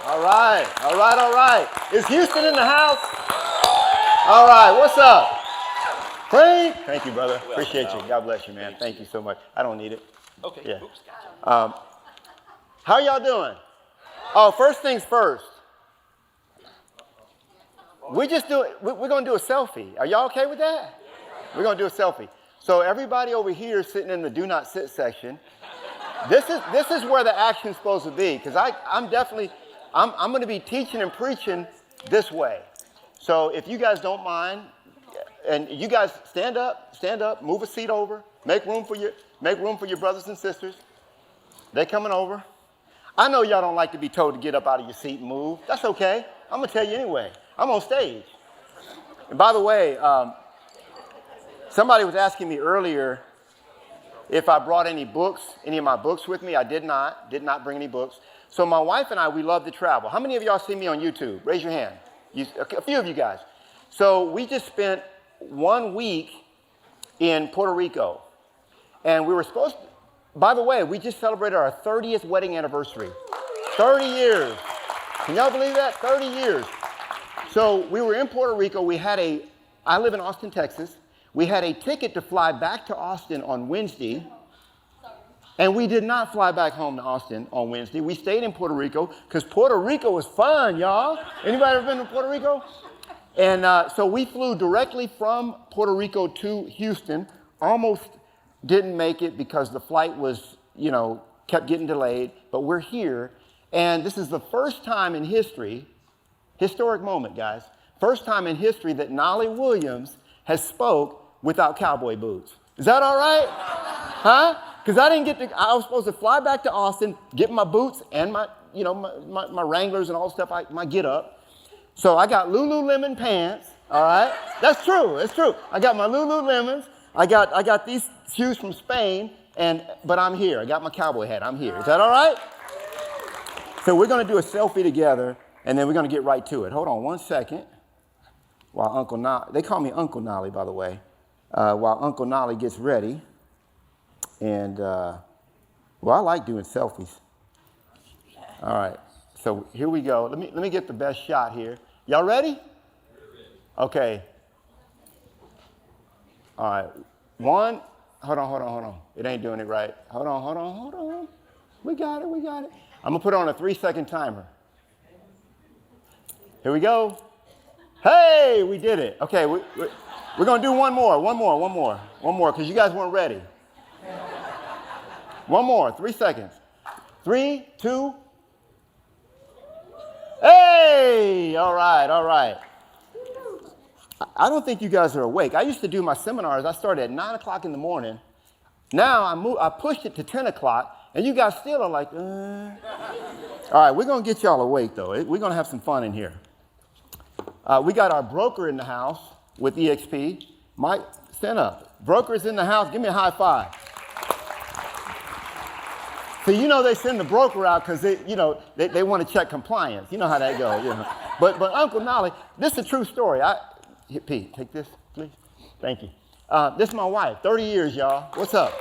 All right, all right, all right. Is Houston in the house? All right, what's up? Frank? Thank you, brother. Appreciate you. God bless you, man. Thank you so much. I don't need it. Okay. Yeah. How y'all doing? Oh, first things first. We're going to do a selfie. Are y'all okay with that? We're going to do a selfie. So everybody over here sitting in the do not sit section, this is where the action's supposed to be, because I'm going to be teaching and preaching this way. So if you guys don't mind, and you guys stand up, move a seat over, make room for your brothers and sisters. They're coming over. I know y'all don't like to be told to get up out of your seat and move. That's okay. I'm going to tell you anyway. I'm on stage. And by the way, somebody was asking me earlier if I brought any of my books with me. I did not bring any books. So my wife and I, we love to travel. How many of y'all see me on YouTube? Raise your hand. A few of you guys. So we just spent 1 week in Puerto Rico. And we were supposed to, by the way, we just celebrated our 30th wedding anniversary. 30 years. Can y'all believe that? 30 years. So we were in Puerto Rico. I live in Austin, Texas. We had a ticket to fly back to Austin on Wednesday. And we did not fly back home to Austin on Wednesday. We stayed in Puerto Rico because Puerto Rico was fun, y'all. Anybody ever been to Puerto Rico? And so we flew directly from Puerto Rico to Houston. Almost didn't make it because the flight was, kept getting delayed. But we're here. And this is the first time in history, historic moment, guys. First time in history that Knolly Williams has spoke without cowboy boots. Is that all right? Huh? Because I was supposed to fly back to Austin, get my boots and my Wranglers and all the stuff, my get up. So I got Lululemon pants, all right? That's true, it's true. I got my Lululemons. I got these shoes from Spain, but I'm here. I got my cowboy hat, I'm here. Is that all right? So we're going to do a selfie together, and then we're going to get right to it. Hold on 1 second. While Uncle Knolly, they call me Uncle Knolly, by the way, while Uncle Knolly gets ready. And, I like doing selfies. All right, so here we go. Let me get the best shot here. Y'all ready? Okay. All right, hold on. It ain't doing it right. Hold on. We got it. I'm going to put on a 3-second timer. Here we go. Hey, we did it. Okay, we're going to do one more, because you guys weren't ready. One more, 3 seconds. 3, 2. Hey, all right. I don't think you guys are awake. I used to do my seminars. I started at 9 o'clock in the morning. Now I pushed it to 10 o'clock, and you guys still are like, All right, we're going to get y'all awake, though. We're going to have some fun in here. We got our broker in the house with EXP. Mike, stand up. Broker's in the house. Give me a high five. So they send the broker out because they want to check compliance. You know how that goes. But Uncle Knolly, this is a true story. Pete, take this, please. Thank you. This is my wife. 30 years, y'all. What's up?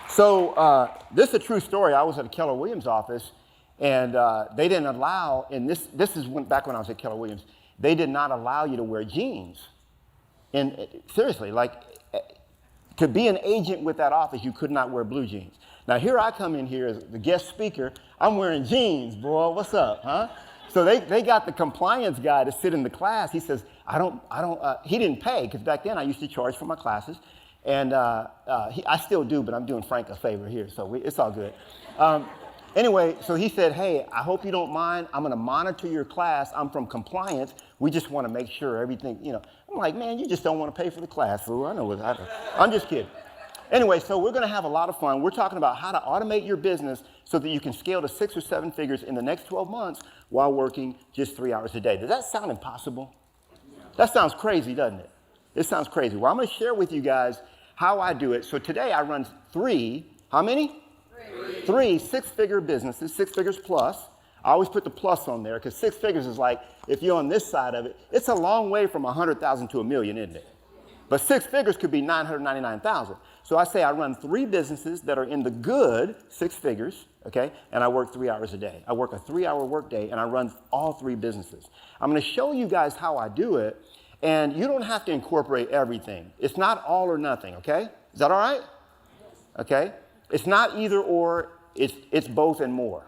So this is a true story. I was at a Keller Williams office. And they didn't allow, and this is back when I was at Keller Williams, they did not allow you to wear jeans. And seriously, to be an agent with that office, you could not wear blue jeans. Now here I come in here as the guest speaker. I'm wearing jeans, boy. What's up, huh? So they got the compliance guy to sit in the class. He says, he didn't pay, because back then I used to charge for my classes. And I still do, but I'm doing Frank a favor here, so it's all good. Anyway, so he said, hey, I hope you don't mind. I'm going to monitor your class. I'm from compliance. We just want to make sure everything, I'm like, man, you just don't want to pay for the class, fool. I know what I'm just kidding. Anyway, so we're going to have a lot of fun. We're talking about how to automate your business so that you can scale to 6 or 7 figures in the next 12 months while working just 3 hours a day. Does that sound impossible? That sounds crazy, doesn't it? It sounds crazy. Well, I'm going to share with you guys how I do it. So today I run 3, how many? 3 6-figure businesses, 6 figures plus. I always put the plus on there because 6 figures is like, if you're on this side of it, it's a long way from 100,000 to $1 million, isn't it? But 6 figures could be 999,000. So I say I run 3 businesses that are in the good 6 figures, okay? And I work 3 hours a day. I work a 3-hour workday, and I run all 3 businesses. I'm going to show you guys how I do it, and you don't have to incorporate everything. It's not all or nothing, okay? Is that all right? Okay? It's not either or, it's both and more.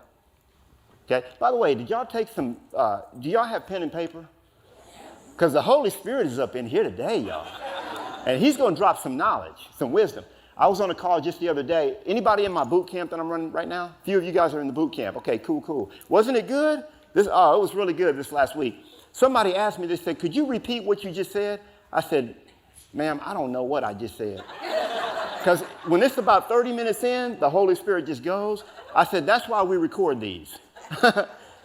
Okay? By the way, did y'all take some, do y'all have pen and paper? Because the Holy Spirit is up in here today, y'all. And he's going to drop some knowledge, some wisdom. I was on a call just the other day. Anybody in my boot camp that I'm running right now? A few of you guys are in the boot camp. Okay, cool. Wasn't it good? It was really good this last week. Somebody asked me, they said, could you repeat what you just said? I said, ma'am, I don't know what I just said. Because when it's about 30 minutes in, the Holy Spirit just goes. I said, that's why we record these.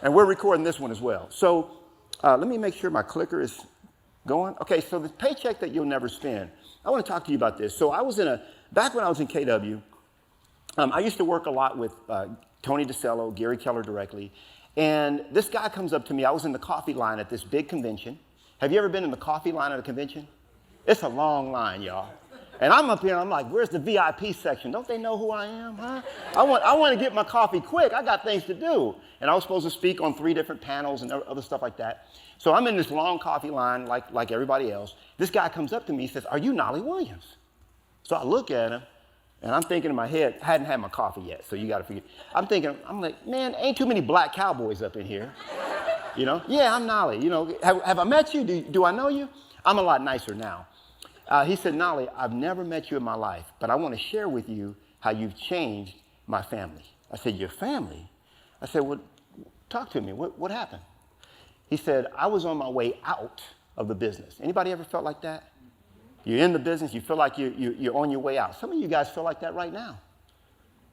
And we're recording this one as well. So let me make sure my clicker is going. Okay, so the paycheck that you'll never spend. I want to talk to you about this. So back when I was in KW, I used to work a lot with Tony DeCello, Gary Keller directly. And this guy comes up to me. I was in the coffee line at this big convention. Have you ever been in the coffee line at a convention? It's a long line, y'all. And I'm up here, and I'm like, where's the VIP section? Don't they know who I am, huh? I want to get my coffee quick. I got things to do. And I was supposed to speak on 3 different panels and other stuff like that. So I'm in this long coffee line like everybody else. This guy comes up to me, he says, are you Knolly Williams? So I look at him, and I'm thinking in my head, I hadn't had my coffee yet, so you got to forget. I'm like, man, ain't too many black cowboys up in here. You know? Yeah, I'm Knolly. You know, have I met you? Do I know you? I'm a lot nicer now. He said, Knolly, I've never met you in my life, but I want to share with you how you've changed my family. I said, your family? I said, well, talk to me. What happened? He said, I was on my way out of the business. Anybody ever felt like that? You're in the business, you feel like you're on your way out. Some of you guys feel like that right now.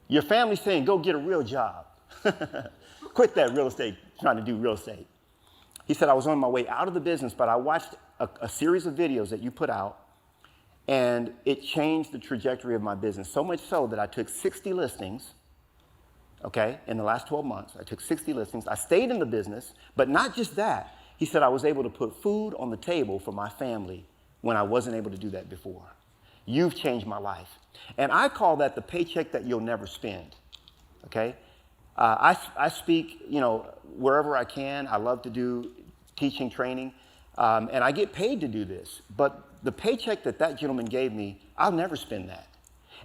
Your family's saying, go get a real job. Quit that real estate, trying to do real estate. He said, I was on my way out of the business, but I watched a series of videos that you put out, and it changed the trajectory of my business, so much so that I took 60 listings, okay, in the last 12 months. I took 60 listings. I stayed in the business, but not just that. He said I was able to put food on the table for my family when I wasn't able to do that before. You've changed my life. And I call that the paycheck that you'll never spend, okay? I speak, wherever I can. I love to do teaching, training, and I get paid to do this. But the paycheck that gentleman gave me, I'll never spend that.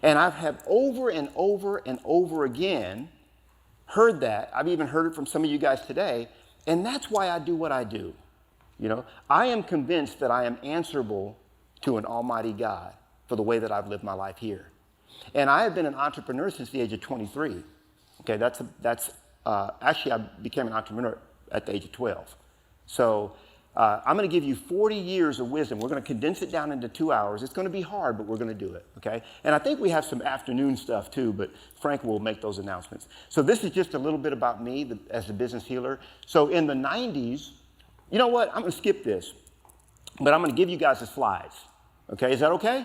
And I've had over and over and over again heard that. I've even heard it from some of you guys today, and that's why I do what I do. I am convinced that I am answerable to an almighty God for the way that I've lived my life here. And I have been an entrepreneur since the age of 23. Okay, actually I became an entrepreneur at the age of 12. So I'm going to give you 40 years of wisdom. We're going to condense it down into 2 hours. It's going to be hard, but we're going to do it, okay? And I think we have some afternoon stuff too, but Frank will make those announcements. So this is just a little bit about me as a business healer. So in the 90s, you know what? I'm going to skip this, but I'm going to give you guys the slides, okay? Is that okay?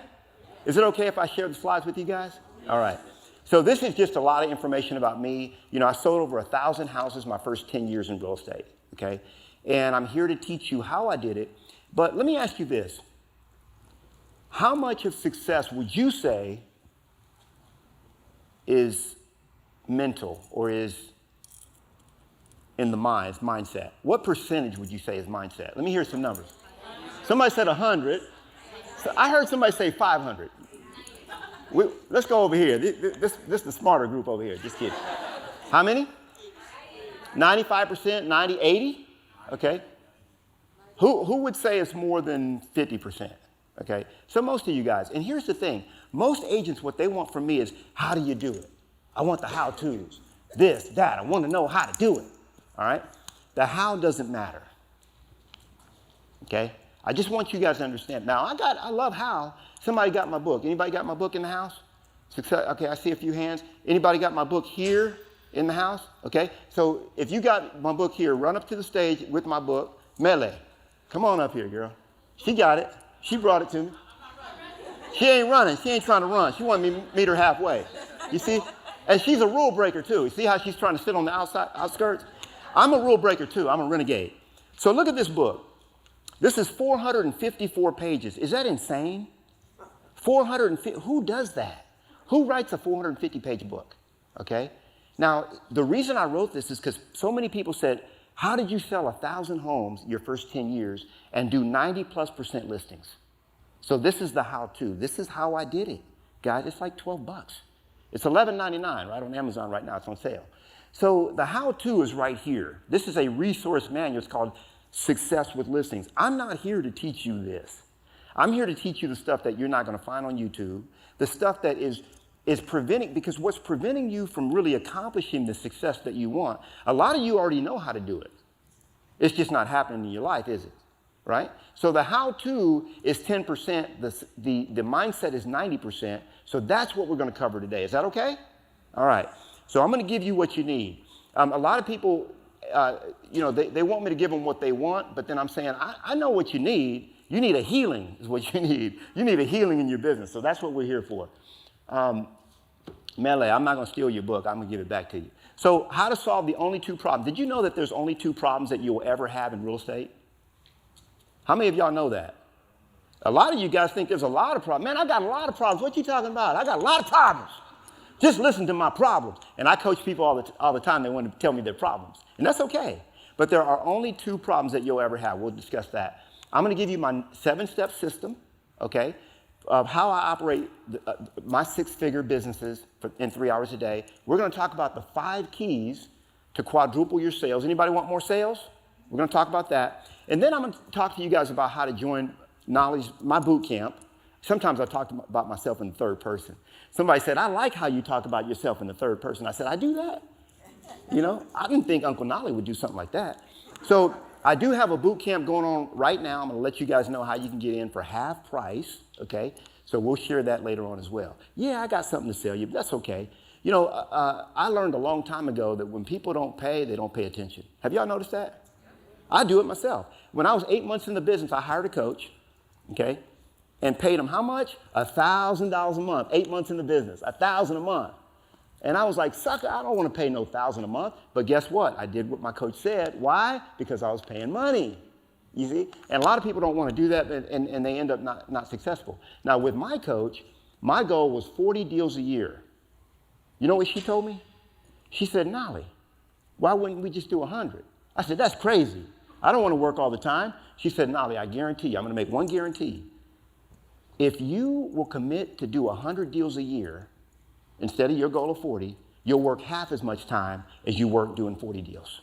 Is it okay if I share the slides with you guys? All right. So this is just a lot of information about me. I sold over 1,000 houses my first 10 years in real estate, okay? And I'm here to teach you how I did it. But let me ask you this. How much of success would you say is mental or is in the mindset? What percentage would you say is mindset? Let me hear some numbers. Somebody said 100. So I heard somebody say 500. Let's go over here. This is the smarter group over here. Just kidding. How many? 95%, 90, 80? Okay. Who would say it's more than 50%? Okay. So most of you guys, and here's the thing. Most agents, what they want from me is, how do you do it? I want the how-tos. This, that. I want to know how to do it. All right. The how doesn't matter. Okay. I just want you guys to understand. Now, I love how. Somebody got my book. Anybody got my book in the house? Success. Okay, I see a few hands. Anybody got my book here in the house? Okay, so if you got my book here, run up to the stage with my book. Melee, come on up here, girl. She got it. She brought it to me. She ain't running. She ain't trying to run. She wanted me to meet her halfway. You see? And she's a rule breaker, too. You see how she's trying to sit on the outskirts? I'm a rule breaker, too. I'm a renegade. So look at this book. This is 454 pages. Is that insane? 450. Who does that? Who writes a 450-page book? Okay? Now, the reason I wrote this is because so many people said, how did you sell 1,000 homes your first 10 years and do 90+% listings? So this is the how-to. This is how I did it. Guys, it's like $12. It's $11.99 right on Amazon right now. It's on sale. So the how-to is right here. This is a resource manual. It's called Success with Listings. I'm not here to teach you this. I'm here to teach you the stuff that you're not going to find on YouTube, the stuff that is preventing, because what's preventing you from really accomplishing the success that you want, a lot of you already know how to do it. It's just not happening in your life, is it? Right? So the how-to is 10%, the mindset is 90%, so that's what we're going to cover today. Is that okay? All right. So I'm going to give you what you need. A lot of people, they want me to give them what they want, but then I'm saying, I know what you need. You need a healing is what you need. You need a healing in your business, so that's what we're here for. Melee, I'm not going to steal your book. I'm going to give it back to you. So how to solve the only two problems. Did you know that there's only two problems that you'll ever have in real estate? How many of y'all know that? A lot of you guys think there's a lot of problems. Man, I got a lot of problems. What you talking about? I got a lot of problems. Just listen to my problems. And I coach people all the time. They want to tell me their problems. And that's okay. But there are only two problems that you'll ever have. We'll discuss that. I'm going to give you my 7-step system, okay, of how I operate my 6-figure businesses in 3 hours a day. We're going to talk about the 5 keys to quadruple your sales. Anybody want more sales? We're going to talk about that. And then I'm going to talk to you guys about how to join Knolly's, my boot camp. Sometimes I talk about myself in the third person. Somebody said, I like how you talk about yourself in the third person. I said, I do that. I didn't think Uncle Knolly would do something like that. So I do have a boot camp going on right now. I'm going to let you guys know how you can get in for half price, okay? So we'll share that later on as well. Yeah, I got something to sell you, but that's okay. I learned a long time ago that when people don't pay, they don't pay attention. Have y'all noticed that? I do it myself. When I was 8 months in the business, I hired a coach, okay, and paid him how much? $1,000 a month. 8 months in the business, $1,000 a month. And I was like, sucker, I don't want to pay no $1,000 a month. But guess what? I did what my coach said. Why? Because I was paying money. You see? And a lot of people don't want to do that, and they end up not successful. Now, with my coach, my goal was 40 deals a year. You know what she told me? She said, Knolly, why wouldn't we just do 100? I said, that's crazy. I don't want to work all the time. She said, Knolly, I guarantee you, I'm going to make one guarantee. If you will commit to do 100 deals a year, instead of your goal of 40, you'll work half as much time as you work doing 40 deals,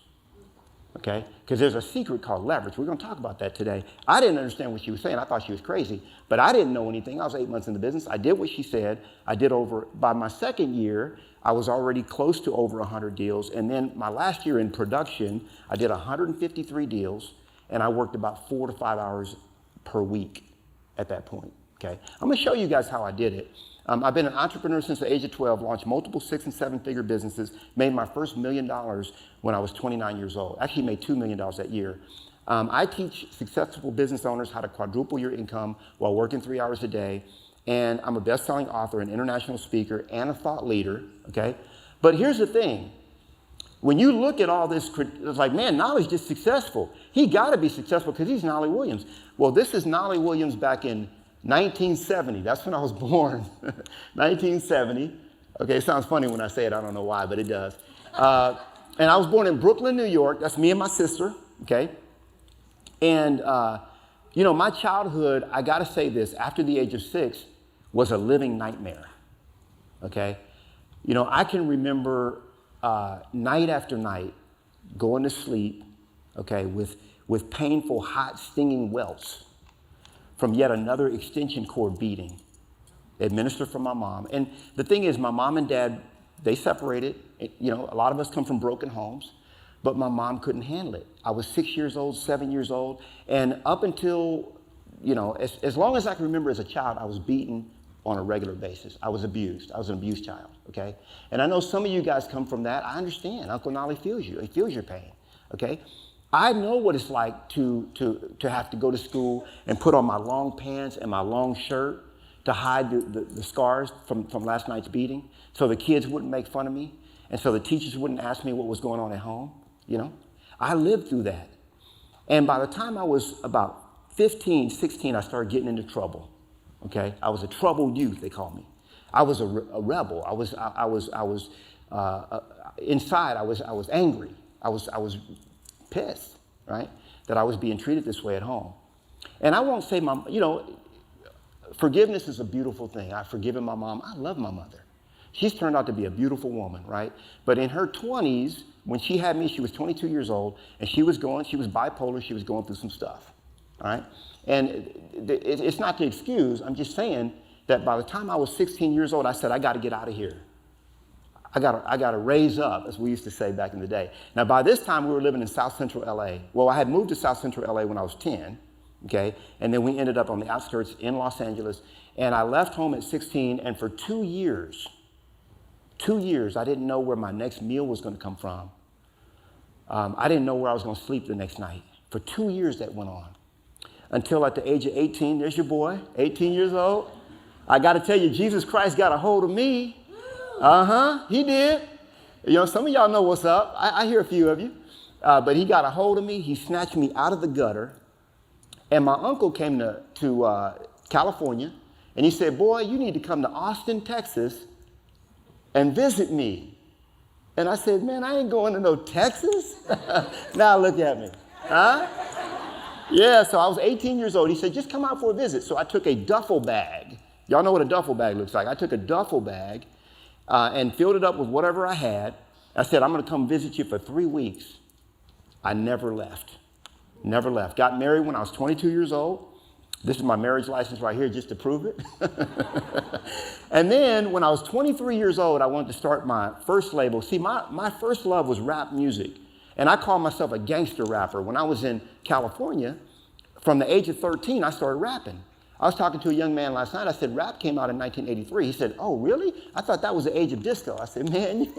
okay? Because there's a secret called leverage. We're going to talk about that today. I didn't understand what she was saying. I thought she was crazy, but I didn't know anything. I was 8 months in the business. I did what she said. By my second year, I was already close to over 100 deals, and then my last year in production, I did 153 deals, and I worked about 4 to 5 hours per week at that point, okay? I'm going to show you guys how I did it. I've been an entrepreneur since the age of 12, launched multiple 6- and 7-figure businesses, made my first $1 million when I was 29 years old. Actually made $2 million that year. I teach successful business owners how to quadruple your income while working 3 hours a day. And I'm a best-selling author, an international speaker, and a thought leader, okay? But here's the thing. When you look at all this, it's like, man, Knolly's just successful. He got to be successful because he's Knolly Williams. Well, this is Knolly Williams back in 1970. That's when I was born. 1970. Okay, it sounds funny when I say it. I don't know why, but it does. And I was born in Brooklyn, New York. That's me and my sister, okay? And, my childhood, I got to say this, after the age of 6, was a living nightmare, okay? I can remember night after night going to sleep, okay, with painful, hot, stinging welts from yet another extension cord beating, administered from my mom. And the thing is, my mom and dad, they separated. A lot of us come from broken homes, but my mom couldn't handle it. I was 6 years old, 7 years old, and up until, as long as I can remember as a child, I was beaten on a regular basis. I was abused. I was an abused child, okay? And I know some of you guys come from that. I understand. Uncle Knolly feels you. He feels your pain, okay? I know what it's like to have to go to school and put on my long pants and my long shirt to hide the scars from last night's beating, so the kids wouldn't make fun of me, and so the teachers wouldn't ask me what was going on at home, I lived through that. And by the time I was about 15, 16, I started getting into trouble, okay? I was a troubled youth, they called me. I was a rebel. inside I was angry. I was pissed, right? That I was being treated this way at home. And I won't say forgiveness is a beautiful thing. I've forgiven my mom. I love my mother. She's turned out to be a beautiful woman, right? But in her 20s, when she had me, she was 22 years old, and she was bipolar, she was going through some stuff, all right? And it's not the excuse, I'm just saying that by the time I was 16 years old, I said, I got to get out of here. I got to raise up, as we used to say back in the day. Now, by this time, we were living in South Central LA. Well, I had moved to South Central LA when I was 10, okay? And then we ended up on the outskirts in Los Angeles, and I left home at 16, and for 2 years, I didn't know where my next meal was going to come from. I didn't know where I was going to sleep the next night. For 2 years that went on. Until at the age of 18, there's your boy, 18 years old. I got to tell you, Jesus Christ got a hold of me. He did. Some of y'all know what's up. I hear a few of you. But he got a hold of me. He snatched me out of the gutter. And my uncle came to California, and he said, boy, you need to come to Austin, Texas, and visit me. And I said, man, I ain't going to no Texas. Now look at me. Huh? Yeah, so I was 18 years old. He said, just come out for a visit. So I took a duffel bag. Y'all know what a duffel bag looks like. I took a duffel bag and filled it up with whatever I had. I said, I'm going to come visit you for 3 weeks. I never left. Never left. Got married when I was 22 years old. This is my marriage license right here just to prove it. And then when I was 23 years old, I wanted to start my first label. See, my first love was rap music. And I call myself a gangster rapper. When I was in California, from the age of 13, I started rapping. I was talking to a young man last night. I said, rap came out in 1983. He said, oh, really? I thought that was the age of disco. I said, man,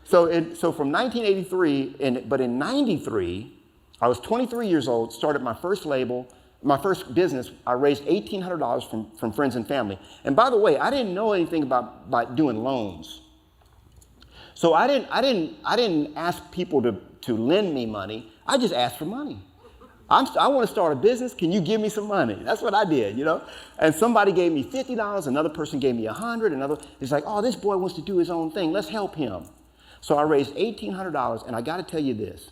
So from 1983, but in 93, I was 23 years old, started my first label, my first business. I raised $1,800 from friends and family. And by the way, I didn't know anything about doing loans. So I didn't ask people to lend me money. I just asked for money. I want to start a business. Can you give me some money? That's what I did, And somebody gave me $50. Another person gave me $100. It's like, oh, this boy wants to do his own thing. Let's help him. So I raised $1,800. And I got to tell you this.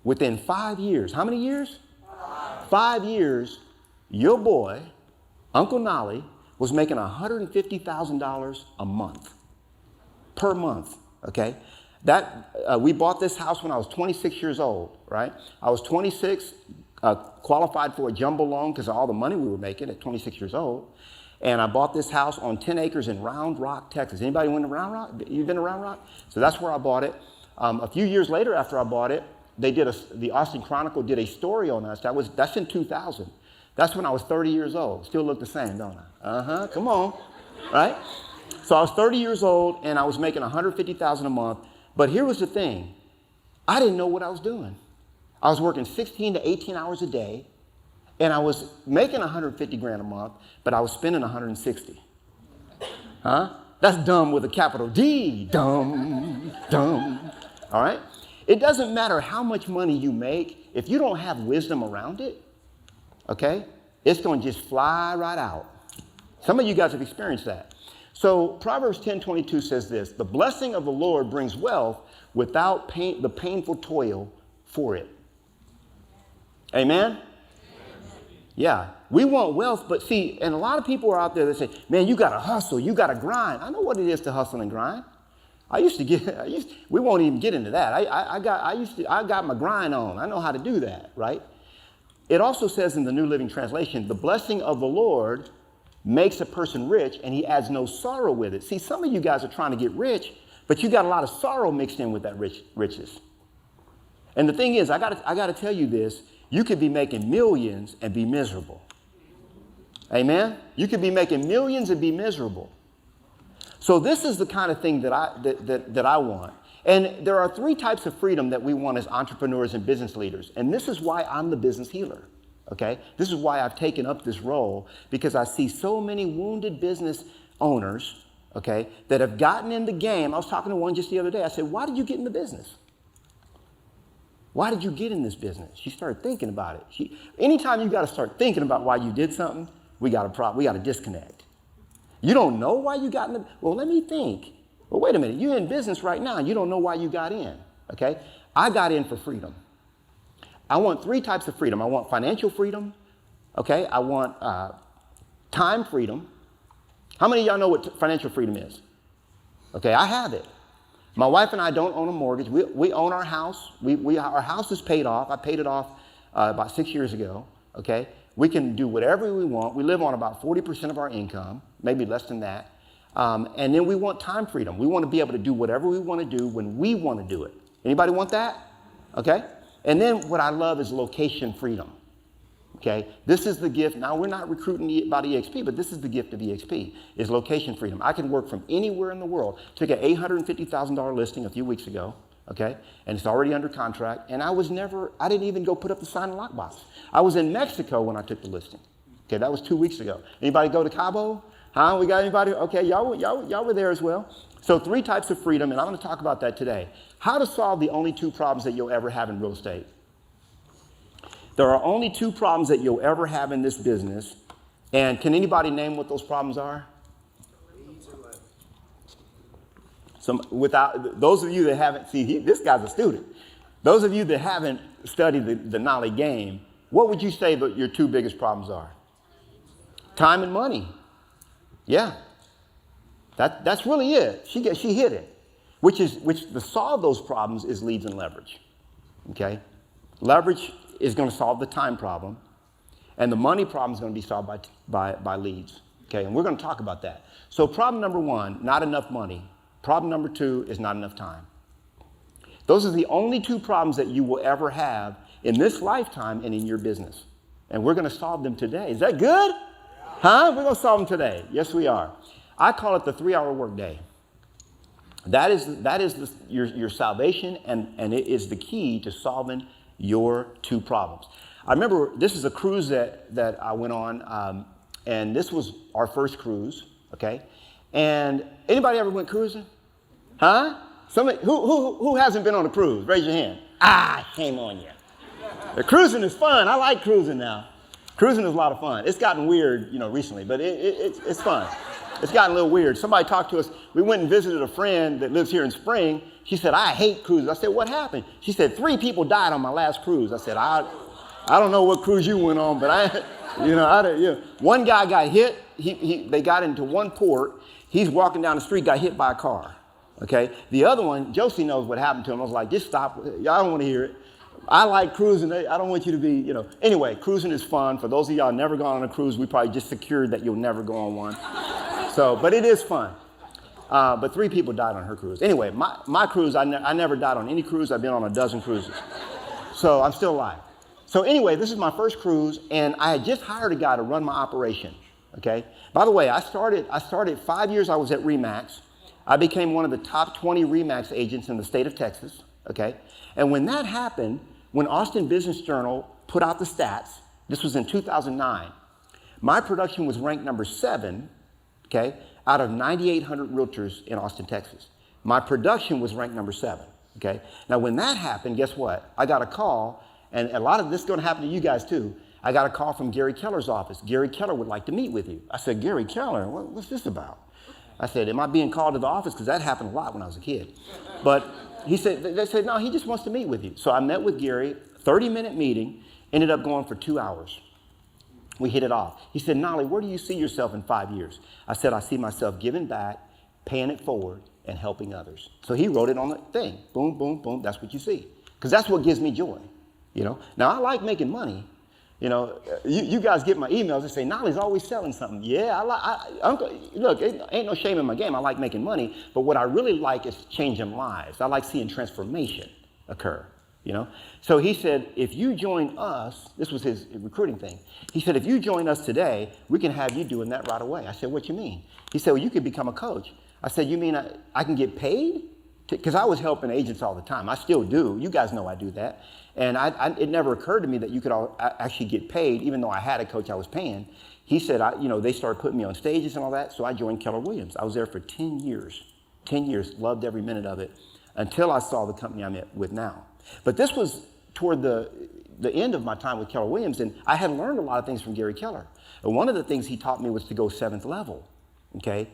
Within 5 years, how many years? 5 years, your boy, Uncle Knolly, was making $150,000 a month. Per month, okay? We bought this house when I was 26 years old, right? I was 26, qualified for a jumbo loan because of all the money we were making at 26 years old. And I bought this house on 10 acres in Round Rock, Texas. Anybody went to Round Rock? You've been to Round Rock? So that's where I bought it. A few years later after I bought it, the Austin Chronicle did a story on us. That's in 2000. That's when I was 30 years old. Still look the same, don't I? Come on, right? So I was 30 years old, and I was making $150,000 a month. But here was the thing. I didn't know what I was doing. I was working 16 to 18 hours a day, and I was making $150,000 a month, but I was spending 160. That's dumb with a capital D. Dumb. All right? It doesn't matter how much money you make. If you don't have wisdom around it, okay, it's going to just fly right out. Some of you guys have experienced that. So Proverbs 10:22 says this, the blessing of the Lord brings wealth without the painful toil for it. Amen? Yeah, we want wealth, but see, and a lot of people are out there that say, man, you got to hustle, you got to grind. I know what it is to hustle and grind. We won't even get into that. I got my grind on. I know how to do that, right? It also says in the New Living Translation, the blessing of the Lord makes a person rich, and he adds no sorrow with it. See, some of you guys are trying to get rich, but you got a lot of sorrow mixed in with that riches. And the thing is, I got to tell you this, you could be making millions and be miserable. Amen? You could be making millions and be miserable. So this is the kind of thing that I want. And there are 3 types of freedom that we want as entrepreneurs and business leaders. And this is why I'm the business healer. Okay? This is why I've taken up this role, because I see so many wounded business owners, okay, that have gotten in the game. I was talking to one just the other day. I said, why did you get in the business? Why did you get in this business? She started thinking about it. Anytime you got to start thinking about why you did something, we got a problem. We got a disconnect. You don't know why you got in the, well, let me think. Well, wait a minute. You're in business right now, and you don't know why you got in, okay? I got in for freedom. I want 3 types of freedom. I want financial freedom, okay? I want time freedom. How many of y'all know what financial freedom is? Okay, I have it. My wife and I don't own a mortgage. We own our house. Our house is paid off. I paid it off about 6 years ago, okay? We can do whatever we want. We live on about 40% of our income, maybe less than that. And then we want time freedom. We want to be able to do whatever we want to do when we want to do it. Anybody want that? Okay? And then what I love is location freedom. Okay? This is the gift. Now, we're not recruiting about EXP, but this is the gift of EXP, is location freedom. I can work from anywhere in the world. Took an $850,000 listing a few weeks ago, okay? And it's already under contract. And I didn't even go put up the sign and lock box. I was in Mexico when I took the listing. Okay, that was 2 weeks ago. Anybody go to Cabo? Huh? We got anybody? Okay, y'all were there as well. So 3 types of freedom, and I'm going to talk about that today. How to solve the only 2 problems that you'll ever have in real estate. There are only 2 problems that you'll ever have in this business. And can anybody name what those problems are? Those of you that haven't, this guy's a student. Those of you that haven't studied the Knolly game, what would you say that your 2 biggest problems are? Time and money. Yeah. That's really it. She hit it. Which to solve those problems is leads and leverage. Okay? Leverage is going to solve the time problem, and the money problem is going to be solved by leads. Okay, and we're going to talk about that. So problem number 1, not enough money. Problem number 2 is not enough time. Those are the only 2 problems that you will ever have in this lifetime and in your business. And we're going to solve them today. Is that good? Huh? We're going to solve them today. Yes, we are. I call it the 3-hour workday. That is your salvation, and it is the key to solving your 2 problems. I remember this is a cruise that I went on, and this was our first cruise, okay? And anybody ever went cruising? Huh? Somebody who hasn't been on a cruise? Raise your hand. Shame on you. The cruising is fun. I like cruising now. Cruising is a lot of fun. It's gotten weird, recently, but it's fun. It's gotten a little weird. Somebody talked to us. We went and visited a friend that lives here in Spring. She said, I hate cruises. I said, what happened? She said, 3 people died on my last cruise. I said, I don't know what cruise you went on, but one guy got hit. They got into one port. He's walking down the street, got hit by a car. Okay. The other one, Josie knows what happened to him. I was like, just stop. Y'all don't want to hear it. I like cruising. I don't want you to be, Anyway, cruising is fun. For those of y'all never gone on a cruise, we probably just secured that you'll never go on one. But it is fun. But 3 people died on her cruise. Anyway, my cruise, I never died on any cruise. I've been on a dozen cruises. So I'm still alive. So anyway, this is my first cruise, and I had just hired a guy to run my operation, okay? By the way, I started 5 years I was at RE/MAX. I became one of the top 20 RE/MAX agents in the state of Texas, okay? And when that happened, when Austin Business Journal put out the stats, this was in 2009, my production was ranked number 7, okay, out of 9,800 realtors in Austin, Texas. My production was ranked number 7, okay? Now, when that happened, guess what? I got a call, and a lot of this is going to happen to you guys too. I got a call from Gary Keller's office. Gary Keller would like to meet with you. I said, Gary Keller, what's this about? I said, am I being called to the office? Because that happened a lot when I was a kid. But they said, no, he just wants to meet with you. So I met with Gary, 30-minute meeting, ended up going for 2 hours. We hit it off. He said, Knolly, where do you see yourself in 5 years? I said, I see myself giving back, paying it forward, and helping others. So he wrote it on the thing. Boom, boom, boom. That's what you see. Because that's what gives me joy. Now, I like making money. You guys get my emails and say, Knolly's always selling something. Yeah, look, ain't no shame in my game. I like making money. But what I really like is changing lives. I like seeing transformation occur. So he said, if you join us, this was his recruiting thing. He said, if you join us today, we can have you doing that right away. I said, what you mean? He said, well, you could become a coach. I said, you mean I can get paid? Because I was helping agents all the time. I still do. You guys know I do that. And it never occurred to me that you could actually get paid, even though I had a coach I was paying. He said, they started putting me on stages and all that, so I joined Keller Williams. I was there for 10 years. 10 years, loved every minute of it, until I saw the company I'm with now. But this was toward the end of my time with Keller Williams, and I had learned a lot of things from Gary Keller. And one of the things he taught me was to go 7th level, okay?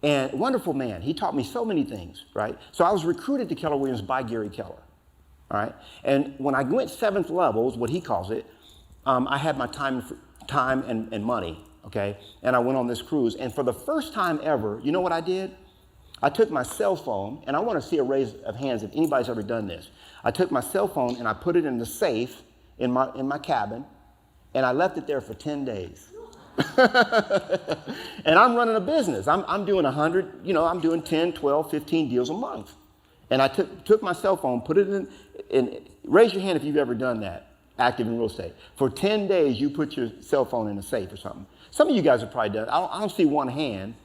And wonderful man. He taught me so many things, right? So I was recruited to Keller Williams by Gary Keller, all right? And when I went 7th level, is what he calls it, I had my time and money, okay? And I went on this cruise. And for the first time ever, you know what I did? I took my cell phone, and I want to see a raise of hands if anybody's ever done this. I took my cell phone and I put it in the safe in my cabin, and I left it there for 10 days. And I'm running a business. I'm doing 100, I'm doing 10, 12, 15 deals a month. And I took my cell phone, put it in, raise your hand if you've ever done that, active in real estate. For 10 days, you put your cell phone in a safe or something. Some of you guys have probably done it. I don't see one hand.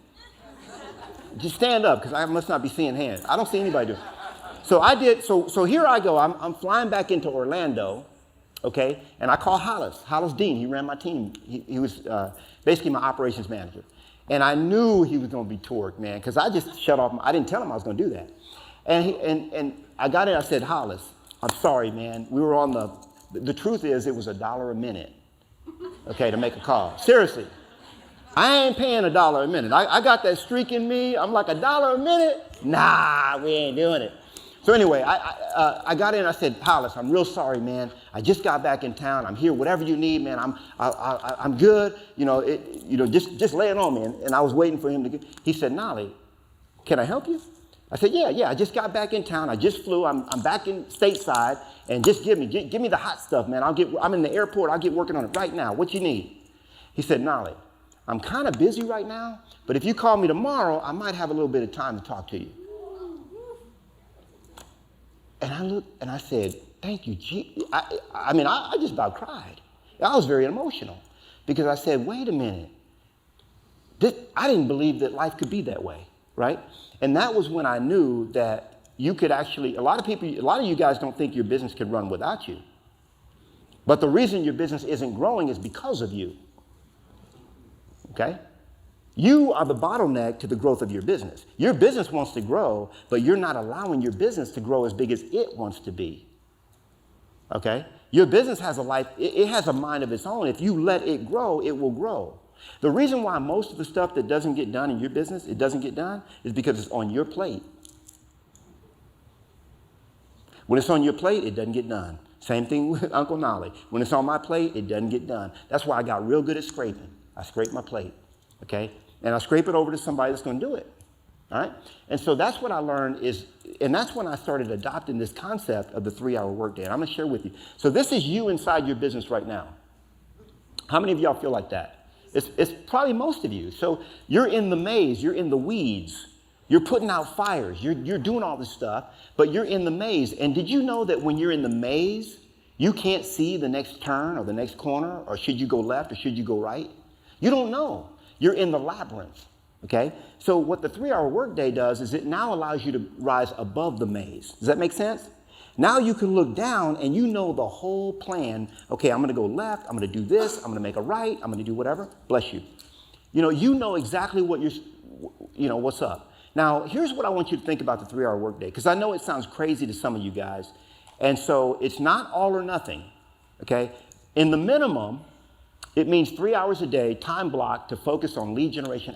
Just stand up, because I must not be seeing hands. I don't see anybody doing it. So I did, so here I go. I'm flying back into Orlando, okay? And I call Hollis Dean. He ran my team. He was basically my operations manager. And I knew he was going to be torqued, man, because I just shut off. I didn't tell him I was going to do that. And I got in, I said, Hollis, I'm sorry, man. We were on the truth is it was $1 a minute, okay, to make a call. Seriously. I ain't paying $1 a minute. I got that streak in me. I'm like, $1 a minute? Nah, we ain't doing it. So anyway, I got in. I said, Hollis, I'm real sorry, man. I just got back in town. I'm here. Whatever you need, man. I'm good. Just lay it on me. And I was waiting for him to get. He said, Knolly, can I help you? I said, yeah. I just got back in town. I just flew. I'm back in stateside, and just give me the hot stuff, man. I'm in the airport. I'll get working on it right now. What you need? He said, Knolly, I'm kind of busy right now, but if you call me tomorrow, I might have a little bit of time to talk to you. And I looked and I said, thank you, I just about cried. I was very emotional because I said, wait a minute. I didn't believe that life could be that way, right? And that was when I knew that you could actually, a lot of you guys don't think your business can run without you. But the reason your business isn't growing is because of you. Okay? You are the bottleneck to the growth of your business. Your business wants to grow, but you're not allowing your business to grow as big as it wants to be. Okay? Your business has a life, it has a mind of its own. If you let it grow, it will grow. The reason why most of the stuff that doesn't get done in your business, it doesn't get done, is because it's on your plate. When it's on your plate, it doesn't get done. Same thing with Uncle Knolly. When it's on my plate, it doesn't get done. That's why I got real good at scraping. I scrape my plate, okay? And I scrape it over to somebody that's going to do it, all right? And so that's what I learned and that's when I started adopting this concept of the 3-hour workday. And I'm going to share with you. So this is you inside your business right now. How many of y'all feel like that? It's probably most of you. So you're in the maze. You're in the weeds. You're putting out fires. You're doing all this stuff, but you're in the maze. And did you know that when you're in the maze, you can't see the next turn or the next corner, or should you go left or should you go right? You don't know. You're in the labyrinth, okay? So what the 3-hour workday does is it now allows you to rise above the maze. Does that make sense? Now you can look down and you know the whole plan. Okay, I'm going to go left. I'm going to do this. I'm going to make a right. I'm going to do whatever. Bless you. You know exactly what what's up. Now, here's what I want you to think about the 3-hour workday, because I know it sounds crazy to some of you guys. And so it's not all or nothing, okay? In the minimum, it means 3 hours a day, time blocked to focus on lead generation,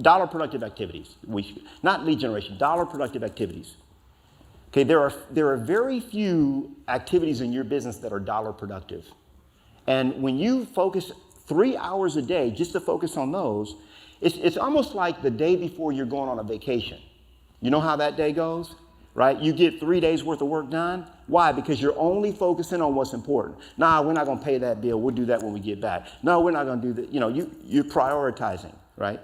dollar productive activities. Not lead generation, dollar productive activities. Okay, there are very few activities in your business that are dollar productive. And when you focus 3 hours a day just to focus on those, it's almost like the day before you're going on a vacation. You know how that day goes? Right? You get 3 days worth of work done. Why? Because you're only focusing on what's important. Nah, we're not going to pay that bill. We'll do that when we get back. No, we're not going to do that. You're prioritizing, right?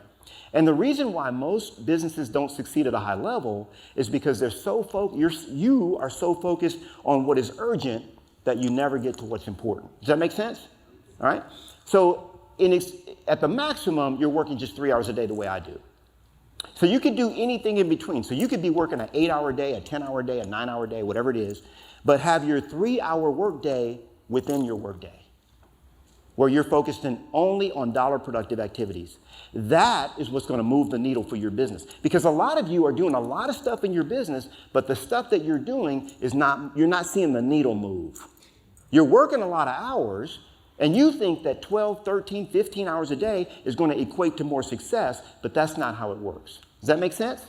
And the reason why most businesses don't succeed at a high level is because they're so you are so focused on what is urgent that you never get to what's important. Does that make sense? All right? So at the maximum, you're working just 3 hours a day the way I do. So you could do anything in between. So you could be working an 8-hour day, a 10-hour day, a 9-hour day, whatever it is, but have your 3-hour workday within your workday, where you're focusing only on dollar productive activities. That is what's going to move the needle for your business. Because a lot of you are doing a lot of stuff in your business, but the stuff that you're doing you're not seeing the needle move. You're working a lot of hours, And you think that 12, 13, 15 hours a day is going to equate to more success, but that's not how it works. Does that make sense?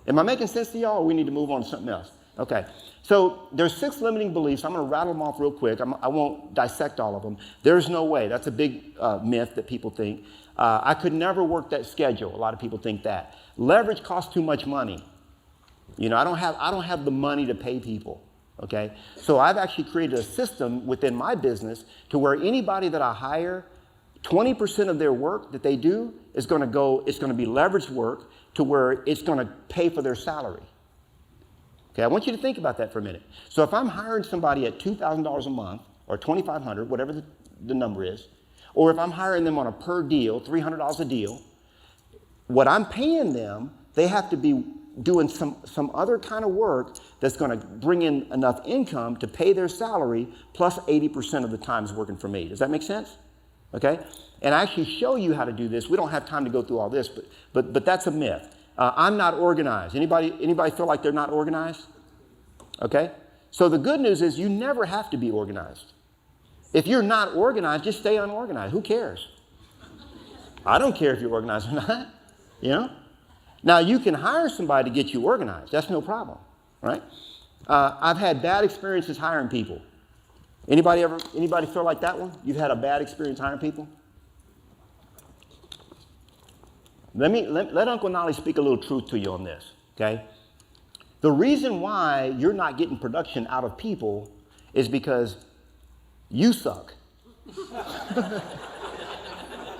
Am I making sense to y'all, or we need to move on to something else? Okay. So there's 6 limiting beliefs. I'm going to rattle them off real quick. I won't dissect all of them. There's no way. That's a big myth that people think. I could never work that schedule. A lot of people think that. Leverage costs too much money. You know, I don't have the money to pay people. Okay. So I've actually created a system within my business to where anybody that I hire, 20% of their work that they do is going to be leveraged work to where it's going to pay for their salary. Okay, I want you to think about that for a minute. So if I'm hiring somebody at $2,000 a month or $2,500, whatever the number is, or if I'm hiring them on a per deal, $300 a deal, what I'm paying them, they have to be doing some other kind of work that's going to bring in enough income to pay their salary plus 80% of the time is working for me. Does that make sense? Okay? And I actually show you how to do this. We don't have time to go through all this, but that's a myth. I'm not organized. Anybody feel like they're not organized? Okay? So the good news is you never have to be organized. If you're not organized, just stay unorganized. Who cares? I don't care if you're organized or not. You know? Now, you can hire somebody to get you organized. That's no problem, right? I've had bad experiences hiring people. Anybody feel like that one? You've had a bad experience hiring people? Let Uncle Knolly speak a little truth to you on this, okay? The reason why you're not getting production out of people is because you suck.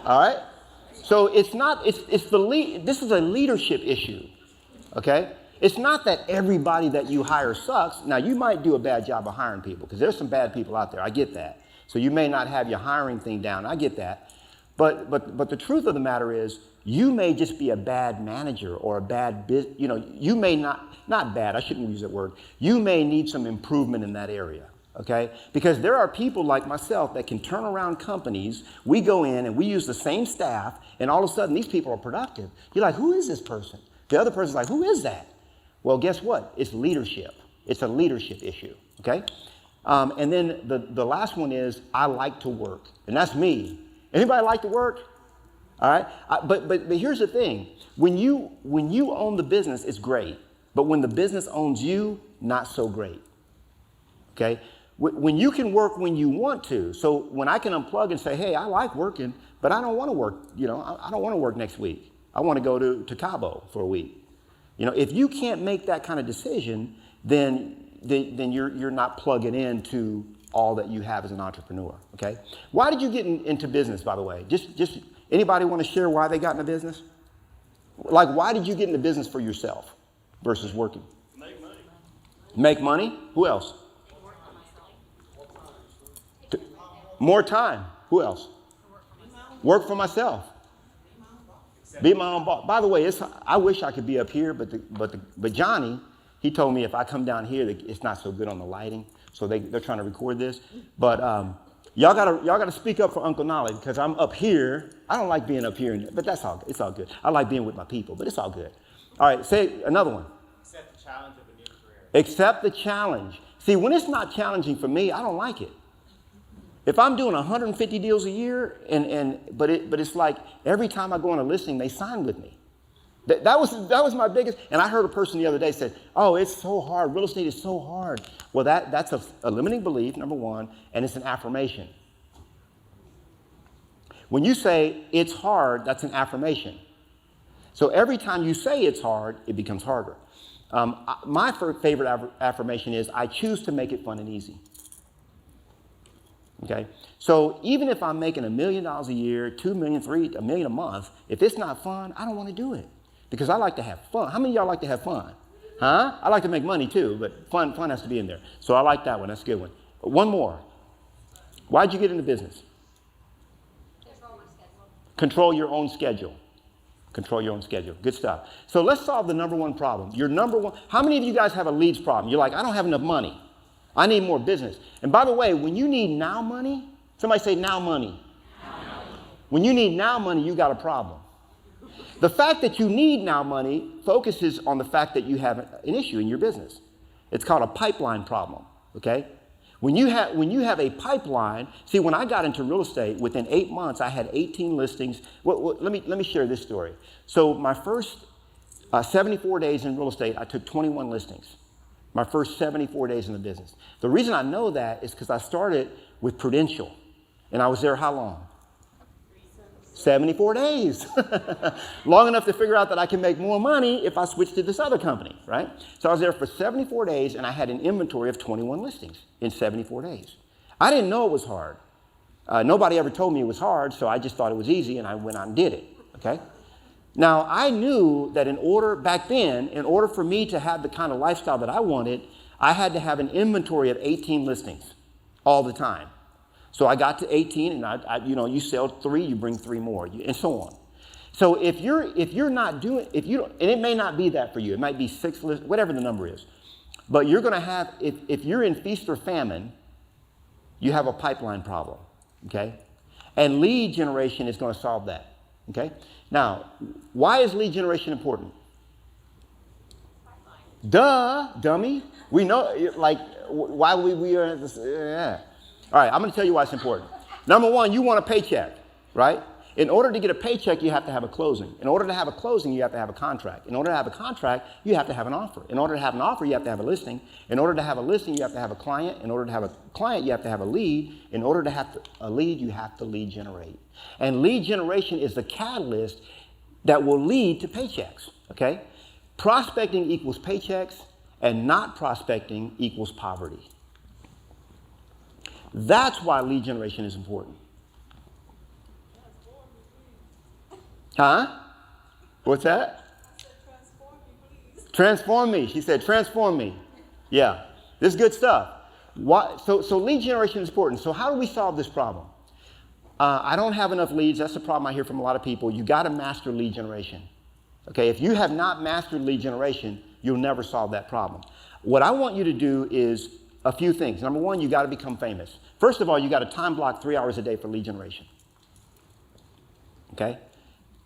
All right? So this is a leadership issue, okay? It's not that everybody that you hire sucks. Now, you might do a bad job of hiring people because there's some bad people out there. I get that. So you may not have your hiring thing down. I get that. But the truth of the matter is you may just be a bad manager or a bad you may not bad, I shouldn't use that word. You may need some improvement in that area. Okay? Because there are people like myself that can turn around companies. We go in and we use the same staff, and all of a sudden these people are productive. You're like, who is this person? The other person's like, who is that? Well, guess what? It's leadership. It's a leadership issue. Okay? And then the last one is I like to work, and that's me. Anybody like to work? All right? But here's the thing. When you own the business, it's great. But when the business owns you, not so great. Okay? When you can work when you want to. So when I can unplug and say, hey, I like working, but I don't want to work, I don't want to work next week. I want to go to Cabo for a week. If you can't make that kind of decision, then you're not plugging into all that you have as an entrepreneur, okay? Why did you get into business, by the way? Just anybody want to share why they got into business? Like, why did you get into business for yourself versus working? Make money. Make money? Who else? More time. Who else? Work for myself. Be my own boss. By the way, I wish I could be up here, but Johnny, he told me if I come down here, it's not so good on the lighting. So they're trying to record this. But y'all gotta speak up for Uncle Knolly because I'm up here. I don't like being up here, but it's all good. I like being with my people, but it's all good. All right, say another one. Accept the challenge of a new career. Accept the challenge. See, when it's not challenging for me, I don't like it. If I'm doing 150 deals a year, but it's like every time I go on a listing, they sign with me. That was my biggest. And I heard a person the other day said, "Oh, it's so hard. Real estate is so hard." Well, that's a limiting belief, number one, and it's an affirmation. When you say it's hard, that's an affirmation. So every time you say it's hard, it becomes harder. My favorite affirmation is, "I choose to make it fun and easy." Okay, so even if I'm making $1 million a year, $2 million, $1 million a month, if it's not fun, I don't want to do it because I like to have fun. How many of y'all like to have fun? Huh? I like to make money too, but fun has to be in there. So I like that one. That's a good one. One more. Why'd you get into business? Control your own schedule. Control your own schedule. Good stuff. So let's solve the number one problem. Your number one. How many of you guys have a leads problem? You're like, I don't have enough money. I need more business. And by the way, when you need now money, somebody say now money. When you need now money, you got a problem. The fact that you need now money focuses on the fact that you have an issue in your business. It's called a pipeline problem, okay? When you have a pipeline, see, when I got into real estate, within 8 months, I had 18 listings. Well, let me share this story. So my first 74 days in real estate, I took 21 listings. My first 74 days in the business. The reason I know that is because I started with Prudential, and I was there how long? 74 days. Long enough to figure out that I can make more money if I switch to this other company, right? So I was there for 74 days, and I had an inventory of 21 listings in 74 days. I didn't know it was hard. Nobody ever told me it was hard, so I just thought it was easy, and I went out and did it, okay? Now, I knew that back then, in order for me to have the kind of lifestyle that I wanted, I had to have an inventory of 18 listings all the time. So I got to 18, and you sell 3, you bring 3 more, and so on. So if you're not doing, and it may not be that for you, it might be 6 lists, whatever the number is, but you're going to have, if you're in feast or famine, you have a pipeline problem, okay? And lead generation is going to solve that, okay? Now, why is lead generation important? Duh, dummy. We know, like, why we are at this, yeah. All right, I'm going to tell you why it's important. Number one, you want a paycheck, right? In order to get a paycheck, you have to have a closing. In order to have a closing, you have to have a contract. In order to have a contract, you have to have an offer. In order to have an offer, you have to have a listing. In order to have a listing, you have to have a client. In order to have a client, you have to have a lead. In order to have a lead, you have to lead generate. And lead generation is the catalyst that will lead to paychecks, okay? Prospecting equals paychecks, and not prospecting equals poverty. That's why lead generation is important. Huh? What's that? Transform me. She said, transform me. Yeah, this is good stuff. So lead generation is important. So how do we solve this problem? I don't have enough leads. That's the problem I hear from a lot of people. You got to master lead generation. Okay, if you have not mastered lead generation, you'll never solve that problem. What I want you to do is a few things. Number one, you got to become famous. First of all, you got to time block 3 hours a day for lead generation. Okay?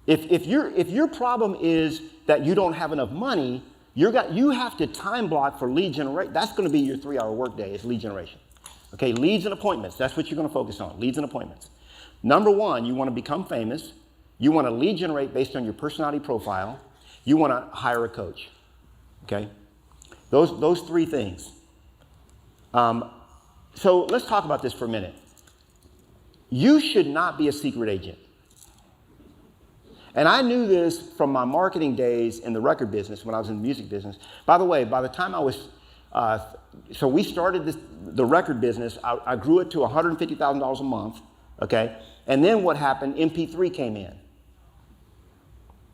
If your problem is that you don't have enough money, you have to time block for lead generation. That's going to be your 3-hour workday is lead generation. Okay, leads and appointments. That's what you're going to focus on, leads and appointments. Number one, you want to become famous. You want to lead generate based on your personality profile. You want to hire a coach. Okay? Those 3 things. So let's talk about this for a minute. You should not be a secret agent. And I knew this from my marketing days in the record business when I was in the music business. By the way, by the time I was, so we started the record business. I grew it to $150,000 a month, okay? And then what happened, MP3 came in.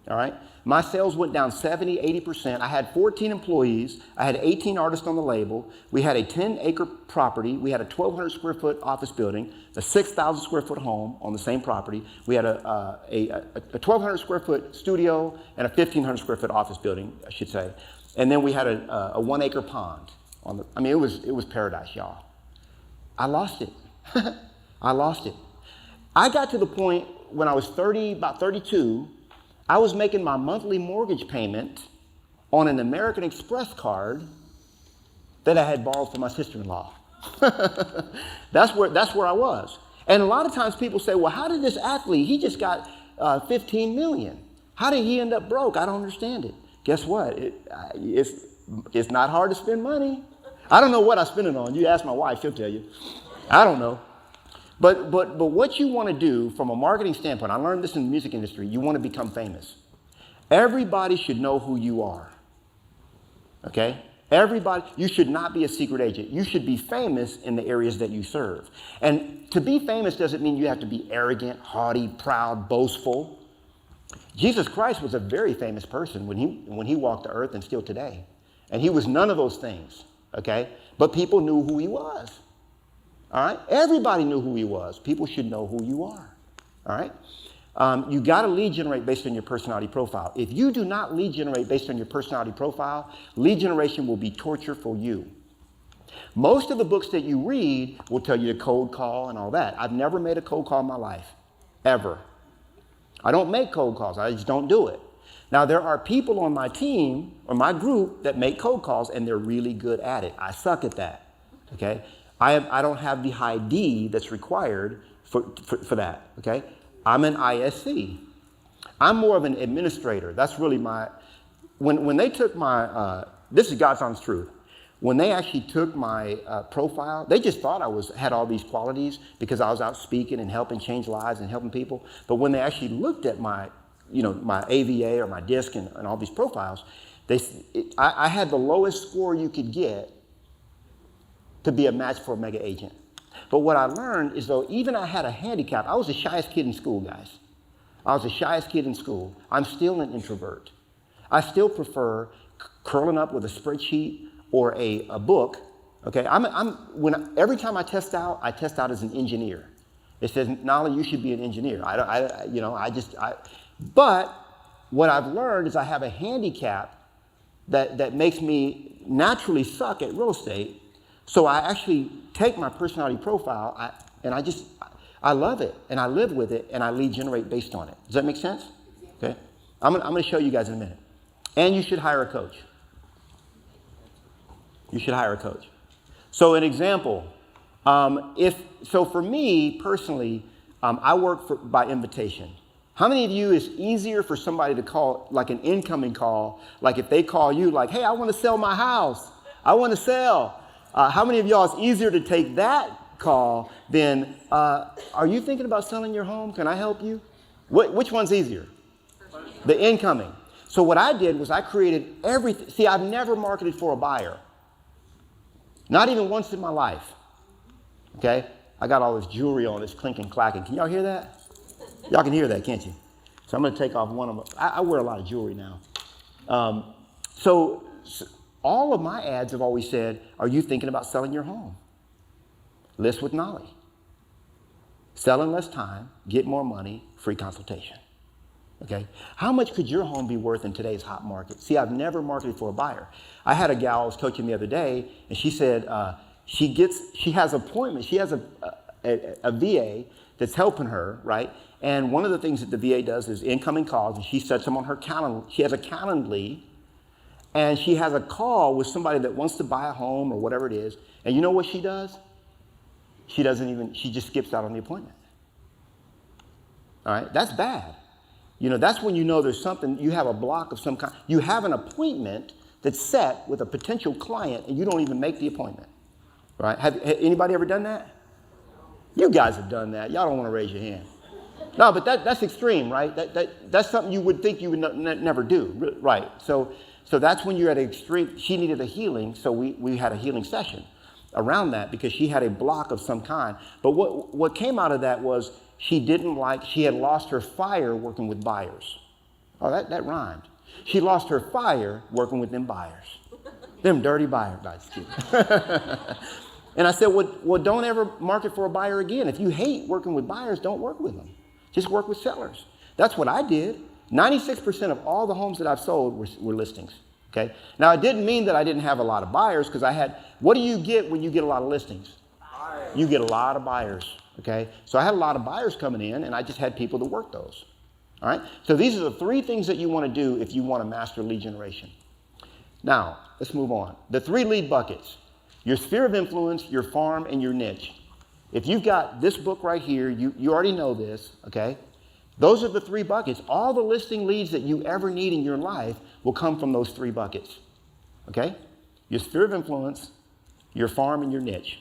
All right? My sales went down 70, 80%. I had 14 employees. I had 18 artists on the label. We had a 10-acre property. We had a 1,200 square foot office building, a 6,000 square foot home on the same property. We had a 1,200 square foot studio and a 1,500 square foot office building, I should say. And then we had a 1-acre pond. It was paradise, y'all. I lost it. I lost it. I got to the point when I was about 32, I was making my monthly mortgage payment on an American Express card that I had borrowed from my sister-in-law. That's where I was. And a lot of times people say, well, how did this athlete, he just got 15 million. How did he end up broke? I don't understand it. Guess what? It's not hard to spend money. I don't know what I spend it on. You ask my wife, she'll tell you. I don't know. But what you want to do from a marketing standpoint, I learned this in the music industry, you want to become famous. Everybody should know who you are. Okay? Everybody, you should not be a secret agent. You should be famous in the areas that you serve. And to be famous doesn't mean you have to be arrogant, haughty, proud, boastful. Jesus Christ was a very famous person when he walked the earth and still today. And he was none of those things. Okay? But people knew who he was. All right? Everybody knew who he was. People should know who you are. All right? You got to lead generate based on your personality profile. If you do not lead generate based on your personality profile, lead generation will be torture for you. Most of the books that you read will tell you to cold call and all that. I've never made a cold call in my life, ever. I don't make cold calls. I just don't do it. Now, there are people on my team or my group that make cold calls, and they're really good at it. I suck at that. Okay? I don't have the ID that's required for that, okay? I'm an ISC. I'm more of an administrator. That's really when they took my, this is God's honest truth. When they actually took my profile, they just thought I had all these qualities because I was out speaking and helping change lives and helping people. But when they actually looked at my AVA or my DISC and all these profiles, I had the lowest score you could get to be a match for a mega agent. But what I learned is, though, even I had a handicap. I was the shyest kid in school, guys. I was the shyest kid in school. I'm still an introvert. I still prefer curling up with a spreadsheet or a book. Okay, every time I test out as an engineer. It says, Knolly, you should be an engineer. But what I've learned is I have a handicap that makes me naturally suck at real estate. So I actually take my personality profile and I love it and I live with it and I lead generate based on it. Does that make sense? Okay. I'm going to show you guys in a minute. And you should hire a coach. You should hire a coach. So an example, for me personally, I work by invitation. How many of you is easier for somebody to call, like an incoming call, like if they call you like, hey, I want to sell my house. I want to sell. How many of y'all is easier to take that call than, are you thinking about selling your home? Can I help you? Which one's easier? The incoming. So what I did was I created everything. See, I've never marketed for a buyer. Not even once in my life. Okay? I got all this jewelry on, this clinking, clacking. Can y'all hear that? Y'all can hear that, can't you? So I'm going to take off one of them. I wear a lot of jewelry now. So all of my ads have always said, are you thinking about selling your home? List with Knolly. Sell in less time, get more money, free consultation. Okay? How much could your home be worth in today's hot market? See, I've never marketed for a buyer. I had a gal I was coaching the other day, and she said she has appointments. She has a VA that's helping her, right? And one of the things that the VA does is incoming calls, and she sets them on her calendar. She has a Calendly, and she has a call with somebody that wants to buy a home or whatever it is. And you know what she does? She just skips out on the appointment. All right? That's bad. That's when you know there's something, you have a block of some kind. You have an appointment that's set with a potential client and you don't even make the appointment, right? Have anybody ever done that? You guys have done that. Y'all don't want to raise your hand. No, but that's extreme, right? That's something you would think you would never do, right? So that's when you're at an extreme. She needed a healing, so we had a healing session around that because she had a block of some kind. But what came out of that was she had lost her fire working with buyers. Oh, that rhymed. She lost her fire working with them buyers. Them dirty buyers. No, just kidding. And I said, well, don't ever market for a buyer again. If you hate working with buyers, don't work with them. Just work with sellers. That's what I did. 96% of all the homes that I've sold were listings. Okay. Now, it didn't mean that I didn't have a lot of buyers because what do you get when you get a lot of listings? Buyers. You get a lot of buyers. Okay. So I had a lot of buyers coming in and I just had people to work those. All right. So these are the 3 things that you want to do if you want to master lead generation. Now, let's move on. The 3 lead buckets: your sphere of influence, your farm, and your niche. If you've got this book right here, you already know this, okay? Those are the 3 buckets. All the listing leads that you ever need in your life will come from those 3 buckets, okay? Your sphere of influence, your farm, and your niche.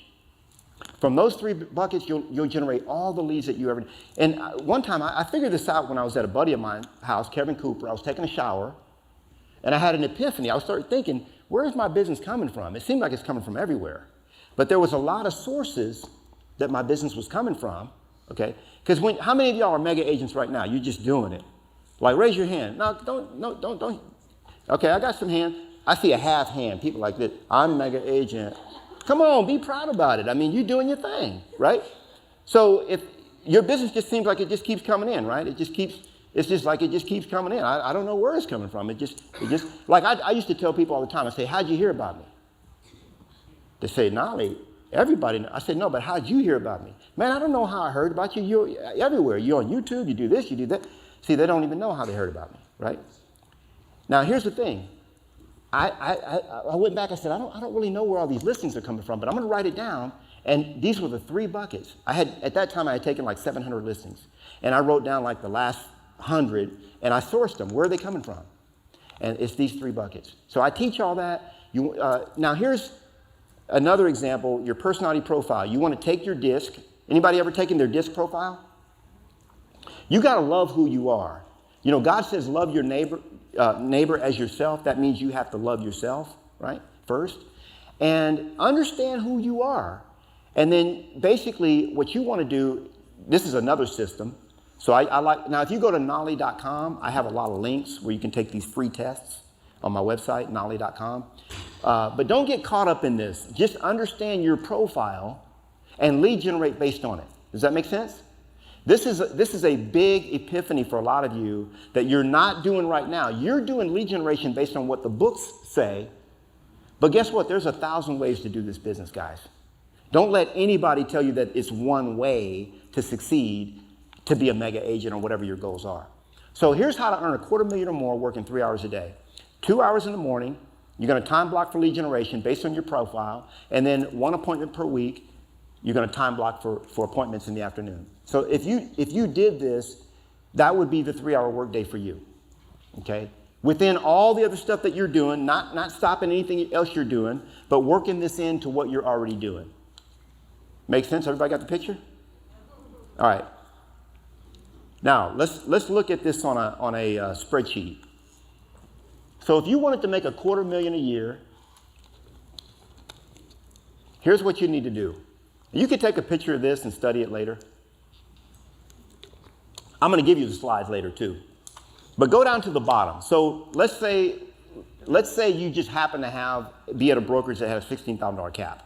From those 3 buckets, you'll generate all the leads that you ever need. And one time, I figured this out when I was at a buddy of mine's house, Kevin Cooper. I was taking a shower, and I had an epiphany. I started thinking, where's my business coming from? It seemed like it's coming from everywhere. But there was a lot of sources that my business was coming from, okay? Because how many of y'all are mega agents right now? You're just doing it. Like, raise your hand. No, don't. Okay, I got some hands. I see a half hand. People like this. I'm mega agent. Come on, be proud about it. I mean, you're doing your thing, right? So if your business just seems like it just keeps coming in, right? It's just like it just keeps coming in. I don't know where it's coming from. It just like I used to tell people all the time, I say, how'd you hear about me? They say, Knolly, everybody. I said, no, but how'd you hear about me? Man, I don't know how I heard about you. You're everywhere. You're on YouTube. You do this, you do that. See, they don't even know how they heard about me, right? Now, here's the thing. I went back. I said, I don't really know where all these listings are coming from, but I'm going to write it down, And these were the 3 buckets. At that time, I had taken like 700 listings. And I wrote down like the last 100, and I sourced them. Where are they coming from? And it's these 3 buckets. So I teach all that. Now here's another example, your personality profile. You want to take your disc. Anybody ever taken their disc profile? You got to love who you are. You know, God says love your neighbor as yourself. That means you have to love yourself, right, first. And understand who you are. And then basically what you want to do, this is another system. So I like, now if you go to Knolly.com, I have a lot of links where you can take these free tests on my website, Knolly.com. But don't get caught up in this. Just understand your profile and lead generate based on it. Does that make sense? This is a big epiphany for a lot of you that you're not doing right now. You're doing lead generation based on what the books say. But guess what? There's 1,000 ways to do this business, guys. Don't let anybody tell you that it's one way to succeed, to be a mega agent or whatever your goals are. So here's how to earn $250,000 or more working 3 hours a day. 2 hours in the morning, you're going to time block for lead generation based on your profile, and then 1 appointment per week, you're going to time block for appointments in the afternoon. So if you did this, that would be the 3-hour workday for you, okay? Within all the other stuff that you're doing, not stopping anything else you're doing, but working this into what you're already doing. Make sense? Everybody got the picture? All right. Now, let's look at this on a spreadsheet. So if you wanted to make $250,000 a year, here's what you need to do. You could take a picture of this and study it later. I'm going to give you the slides later too. But go down to the bottom. So let's say you just happen to be at a brokerage that has a $16,000 cap.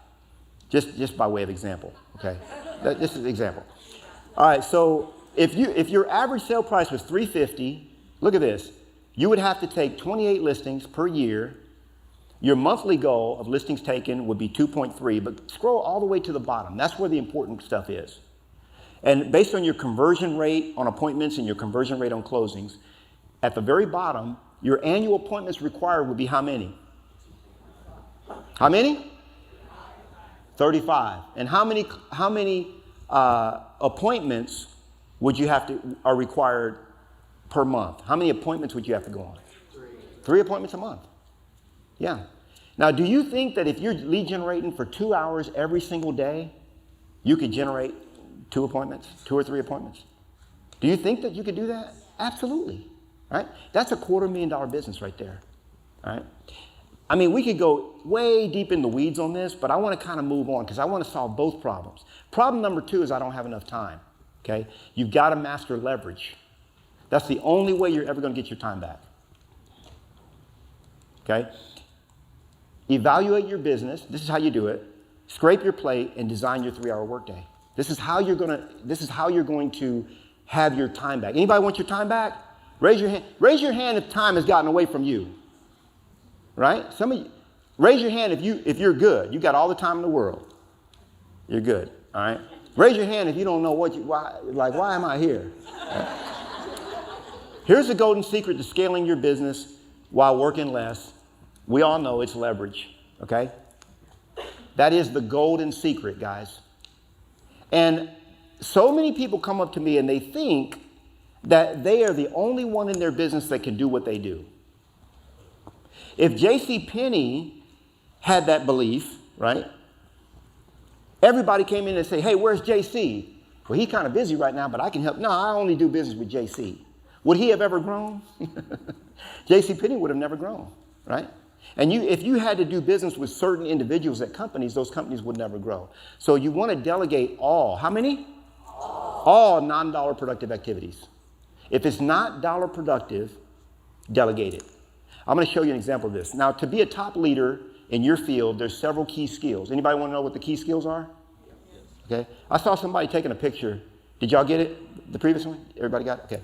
Just by way of example, okay? This is an example. All right, so if your average sale price was $350, look at this. You would have to take 28 listings per year. Your monthly goal of listings taken would be 2.3, but scroll all the way to the bottom. That's where the important stuff is. And based on your conversion rate on appointments and your conversion rate on closings, at the very bottom, your annual appointments required would be how many? How many? 35. And how many appointments would you are required per month? How many appointments would you have to go on? 3 appointments a month. Yeah. Now, do you think that if you're lead generating for 2 hours every single day, you could generate 2 appointments, 2 or 3 appointments? Do you think that you could do that? Absolutely. Right? That's a $250,000 business right there. All right? I mean, we could go way deep in the weeds on this, but I want to kind of move on because I want to solve both problems. Problem number 2 is I don't have enough time. Okay? You've got to master leverage. That's the only way you're ever going to get your time back. Okay? Evaluate your business. This is how you do it. Scrape your plate and design your 3-hour workday. This is how you're going to have your time back. Anybody want your time back? Raise your hand. Raise your hand if time has gotten away from you. Right? Some of you, raise your hand if you're good. You got all the time in the world. You're good. All right? Raise your hand if you don't know why am I here? Right? Here's the golden secret to scaling your business while working less. We all know it's leverage, okay? That is the golden secret, guys. And so many people come up to me and they think that they are the only one in their business that can do what they do. If J.C. Penney had that belief, right? Everybody came in and say, hey, where's J.C.? Well, he's kind of busy right now, but I can help. No, I only do business with J.C. Would he have ever grown? J.C. Penney would have never grown, right? And if you had to do business with certain individuals at companies, those companies would never grow. So you want to delegate all. How many? All non-dollar productive activities. If it's not dollar productive, delegate it. I'm going to show you an example of this. Now, to be a top leader in your field, there's several key skills. Anybody want to know what the key skills are? Okay. I saw somebody taking a picture. Did y'all get it? The previous one? Everybody got it? Okay.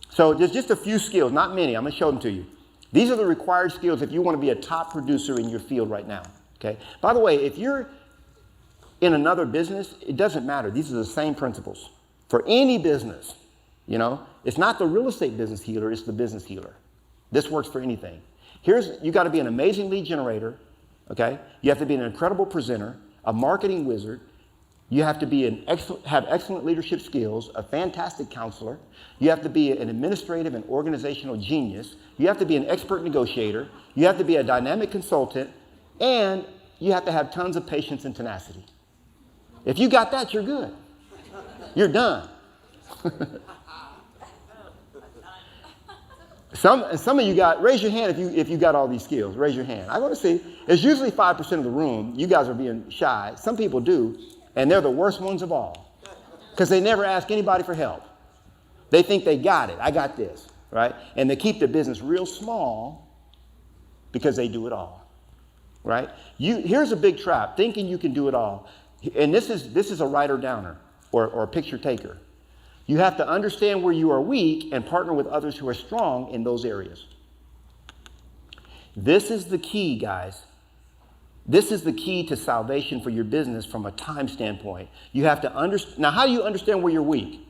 So there's just a few skills, not many. I'm going to show them to you. These are the required skills if you want to be a top producer in your field right now. Okay. By the way, if you're in another business, it doesn't matter. These are the same principles for any business. You know, it's not the real estate business healer, it's the business healer. This works for anything. You got to be an amazing lead generator, okay? You have to be an incredible presenter, a marketing wizard, You have to be have excellent leadership skills, a fantastic counselor. You have to be an administrative and organizational genius. You have to be an expert negotiator. You have to be a dynamic consultant. And you have to have tons of patience and tenacity. If you got that, you're good. You're done. Some of you raise your hand if you got all these skills. Raise your hand. I want to see. It's usually 5% of the room. You guys are being shy. Some people do, and they're the worst ones of all because they never ask anybody for help. They think they got it. I got this, right? And they keep their business real small because they do it all, right? Here's a big trap, thinking you can do it all. And this is a writer-downer or a picture-taker. You have to understand where you are weak and partner with others who are strong in those areas. This is the key, guys. This is the key to salvation for your business from a time standpoint. You have to understand. Now, how do you understand where you're weak?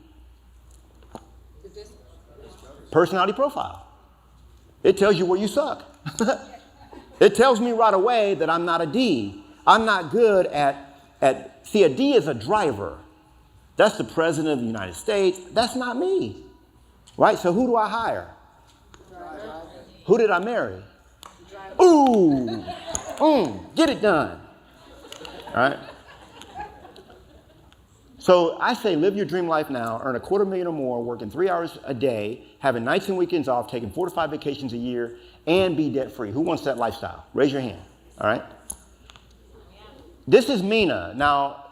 Personality profile. It tells you where you suck. It tells me right away that I'm not a D. I'm not good see, a D is a driver. That's the president of the United States. That's not me, right? So who do I hire? Who did I marry? Ooh, get it done, all right? So I say live your dream life now, earn $250,000 or more, working 3 hours a day, having nights and weekends off, taking 4 to 5 vacations a year, and be debt-free. Who wants that lifestyle? Raise your hand, all right? This is Mina. Now,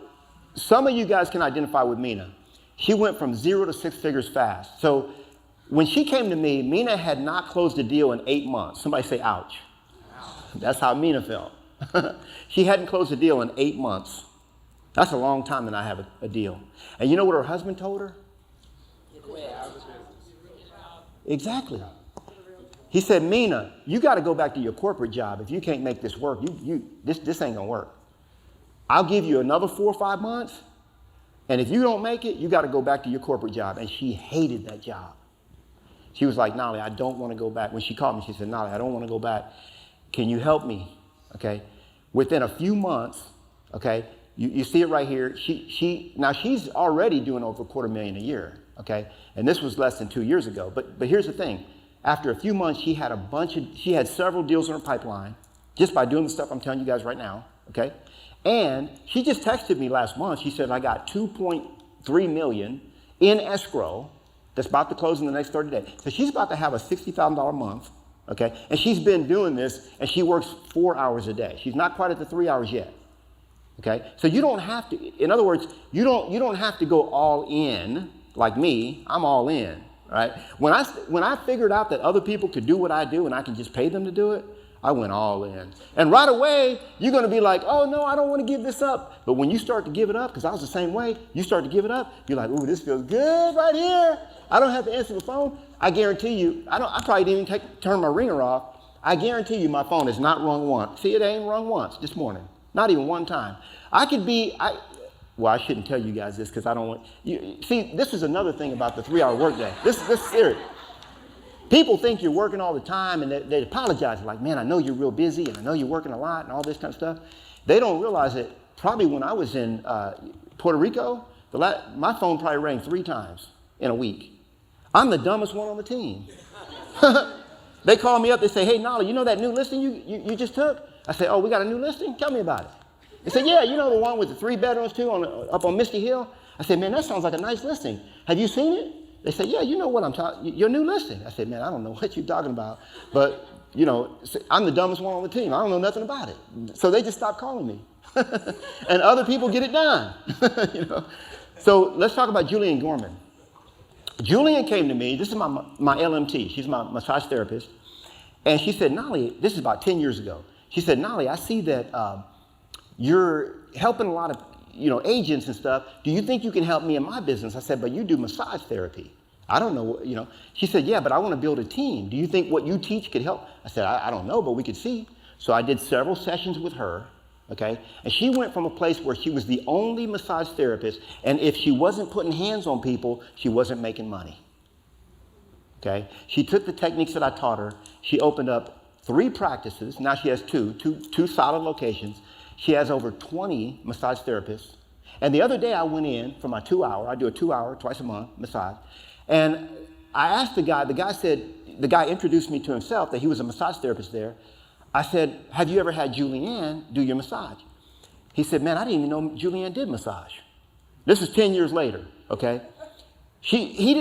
some of you guys can identify with Mina. She went from 0 to 6 figures fast. So when she came to me, Mina had not closed a deal in 8 months. Somebody say, ouch. That's how Mina felt. She hadn't closed a deal in 8 months. That's a long time to not have a deal. And you know what her husband told her? Exactly. He said, Mina, you got to go back to your corporate job. If you can't make this work, this ain't going to work. I'll give you another 4 or 5 months, and if you don't make it, you got to go back to your corporate job. And she hated that job. She was like, Knolly, I don't want to go back. When she called me, she said, Knolly, I don't want to go back. Can you help me? Okay. Within a few months, okay, you see it right here. Now she's already doing over $250,000 a year. Okay. And this was less than 2 years ago. But here's the thing. After a few months, she had several deals in her pipeline just by doing the stuff I'm telling you guys right now. Okay. And she just texted me last month. She said, I got $2.3 million in escrow that's about to close in the next 30 days. So she's about to have a $60,000 a month, okay? And she's been doing this, and she works 4 hours a day. She's not quite at the 3 hours yet, okay? So you don't have to, in other words, you don't have to go all in like me. I'm all in, right? When I figured out that other people could do what I do and I can just pay them to do it, I went all in. And right away, you're going to be like, oh, no, I don't want to give this up. But when you start to give it up, because I was the same way, you start to give it up, you're like, ooh, this feels good right here. I don't have to answer the phone. I guarantee you, I probably didn't even turn my ringer off. I guarantee you my phone is not rung once. See, it ain't rung once this morning. Not even one time. I shouldn't tell you guys this because I don't want you. See, this is another thing about the 3-hour workday. This is serious. People think you're working all the time, and they apologize. Like, man, I know you're real busy, and I know you're working a lot, and all this kind of stuff. They don't realize that probably when I was in Puerto Rico, my phone probably rang 3 times in a week. I'm the dumbest one on the team. They call me up. They say, hey, Knolly, you know that new listing you just took? I say, oh, we got a new listing? Tell me about it. They say, yeah, you know the one with the 3 bedrooms, too, up on Misty Hill? I said, man, that sounds like a nice listing. Have you seen it? They say, yeah, you know what I'm talking, your new listing. I said, man, I don't know what you're talking about, but, you know, I'm the dumbest one on the team. I don't know nothing about it. So they just stopped calling me. And other people get it done. You know? So let's talk about Julian Gorman. Julian came to me. This is my LMT. She's my massage therapist. And she said, Knolly, this is about 10 years ago. She said, Knolly, I see that you're helping a lot of agents and stuff. Do you think you can help me in my business? I said, but you do massage therapy. I don't know, She said, yeah, but I want to build a team. Do you think what you teach could help? I said, I don't know, but we could see. So I did several sessions with her, okay? And she went from a place where she was the only massage therapist, and if she wasn't putting hands on people, she wasn't making money, okay? She took the techniques that I taught her. She opened up 3 practices. Now she has two solid locations. She has over 20 massage therapists, And the other day I went in for my 2-hour, I do a 2-hour twice a month massage. And I asked the guy introduced me to himself, that he was a massage therapist there. I said, have you ever had Julianne do your massage? He said, man, I didn't even know Julianne did massage. This is 10 years later, okay? He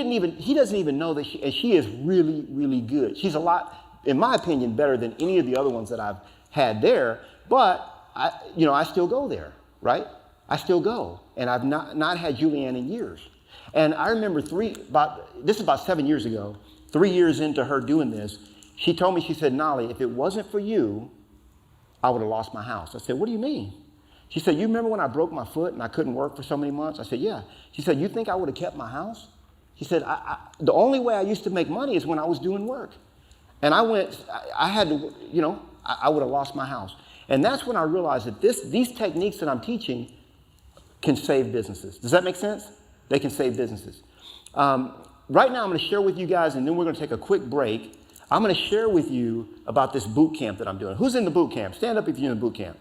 doesn't even know that she is really, really good. She's a lot, in my opinion, better than any of the other ones that I've had there, but I still go there, right? I still go, and I've not had Julianne in years. And I remember this is about 7 years ago, 3 years into her doing this, she told me, she said, Knolly, if it wasn't for you, I would have lost my house. I said, what do you mean? She said, you remember when I broke my foot and I couldn't work for so many months? I said, yeah. She said, you think I would have kept my house? She said, the only way I used to make money is when I was doing work. And I had to, I would have lost my house. And that's when I realized that these techniques that I'm teaching can save businesses. Does that make sense? They can save businesses. Right now, I'm going to share with you guys, and then we're going to take a quick break. I'm going to share with you about this boot camp that I'm doing. Who's in the boot camp? Stand up if you're in the boot camp.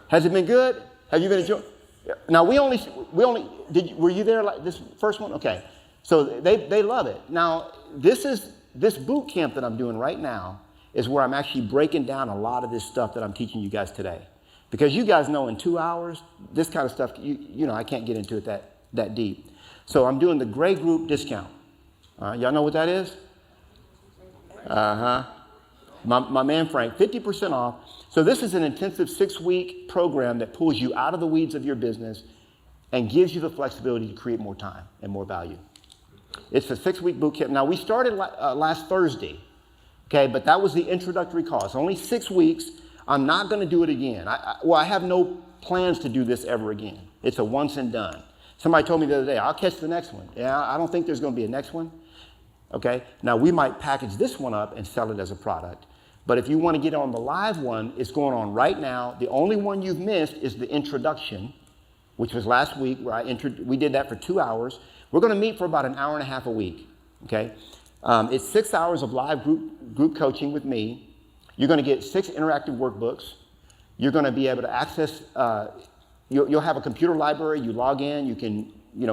Has it been good? Have you been enjoying? Now, were you there like this first one? Okay. So they love it. Now, this boot camp that I'm doing right now is where I'm actually breaking down a lot of this stuff that I'm teaching you guys today. Because you guys know in 2 hours, this kind of stuff, I can't get into it that deep. So I'm doing the gray group discount. Y'all know what that is? Uh-huh. My man Frank, 50% off. So this is an intensive 6-week program that pulls you out of the weeds of your business and gives you the flexibility to create more time and more value. It's a 6-week boot camp. Now, we started last Thursday, okay, but that was the introductory course. Only 6 weeks. I'm not going to do it again. I have no plans to do this ever again. It's a once and done. Somebody told me the other day, I'll catch the next one. Yeah, I don't think there's going to be a next one. Okay, now we might package this one up and sell it as a product. But if you want to get on the live one, it's going on right now. The only one you've missed is the introduction, which was last week where we did that for 2 hours. We're going to meet for about an hour and a half a week. Okay, it's 6 hours of live group coaching with me. You're going to get 6 interactive workbooks. You're going to be able to access. You'll have a computer library. You log in. You can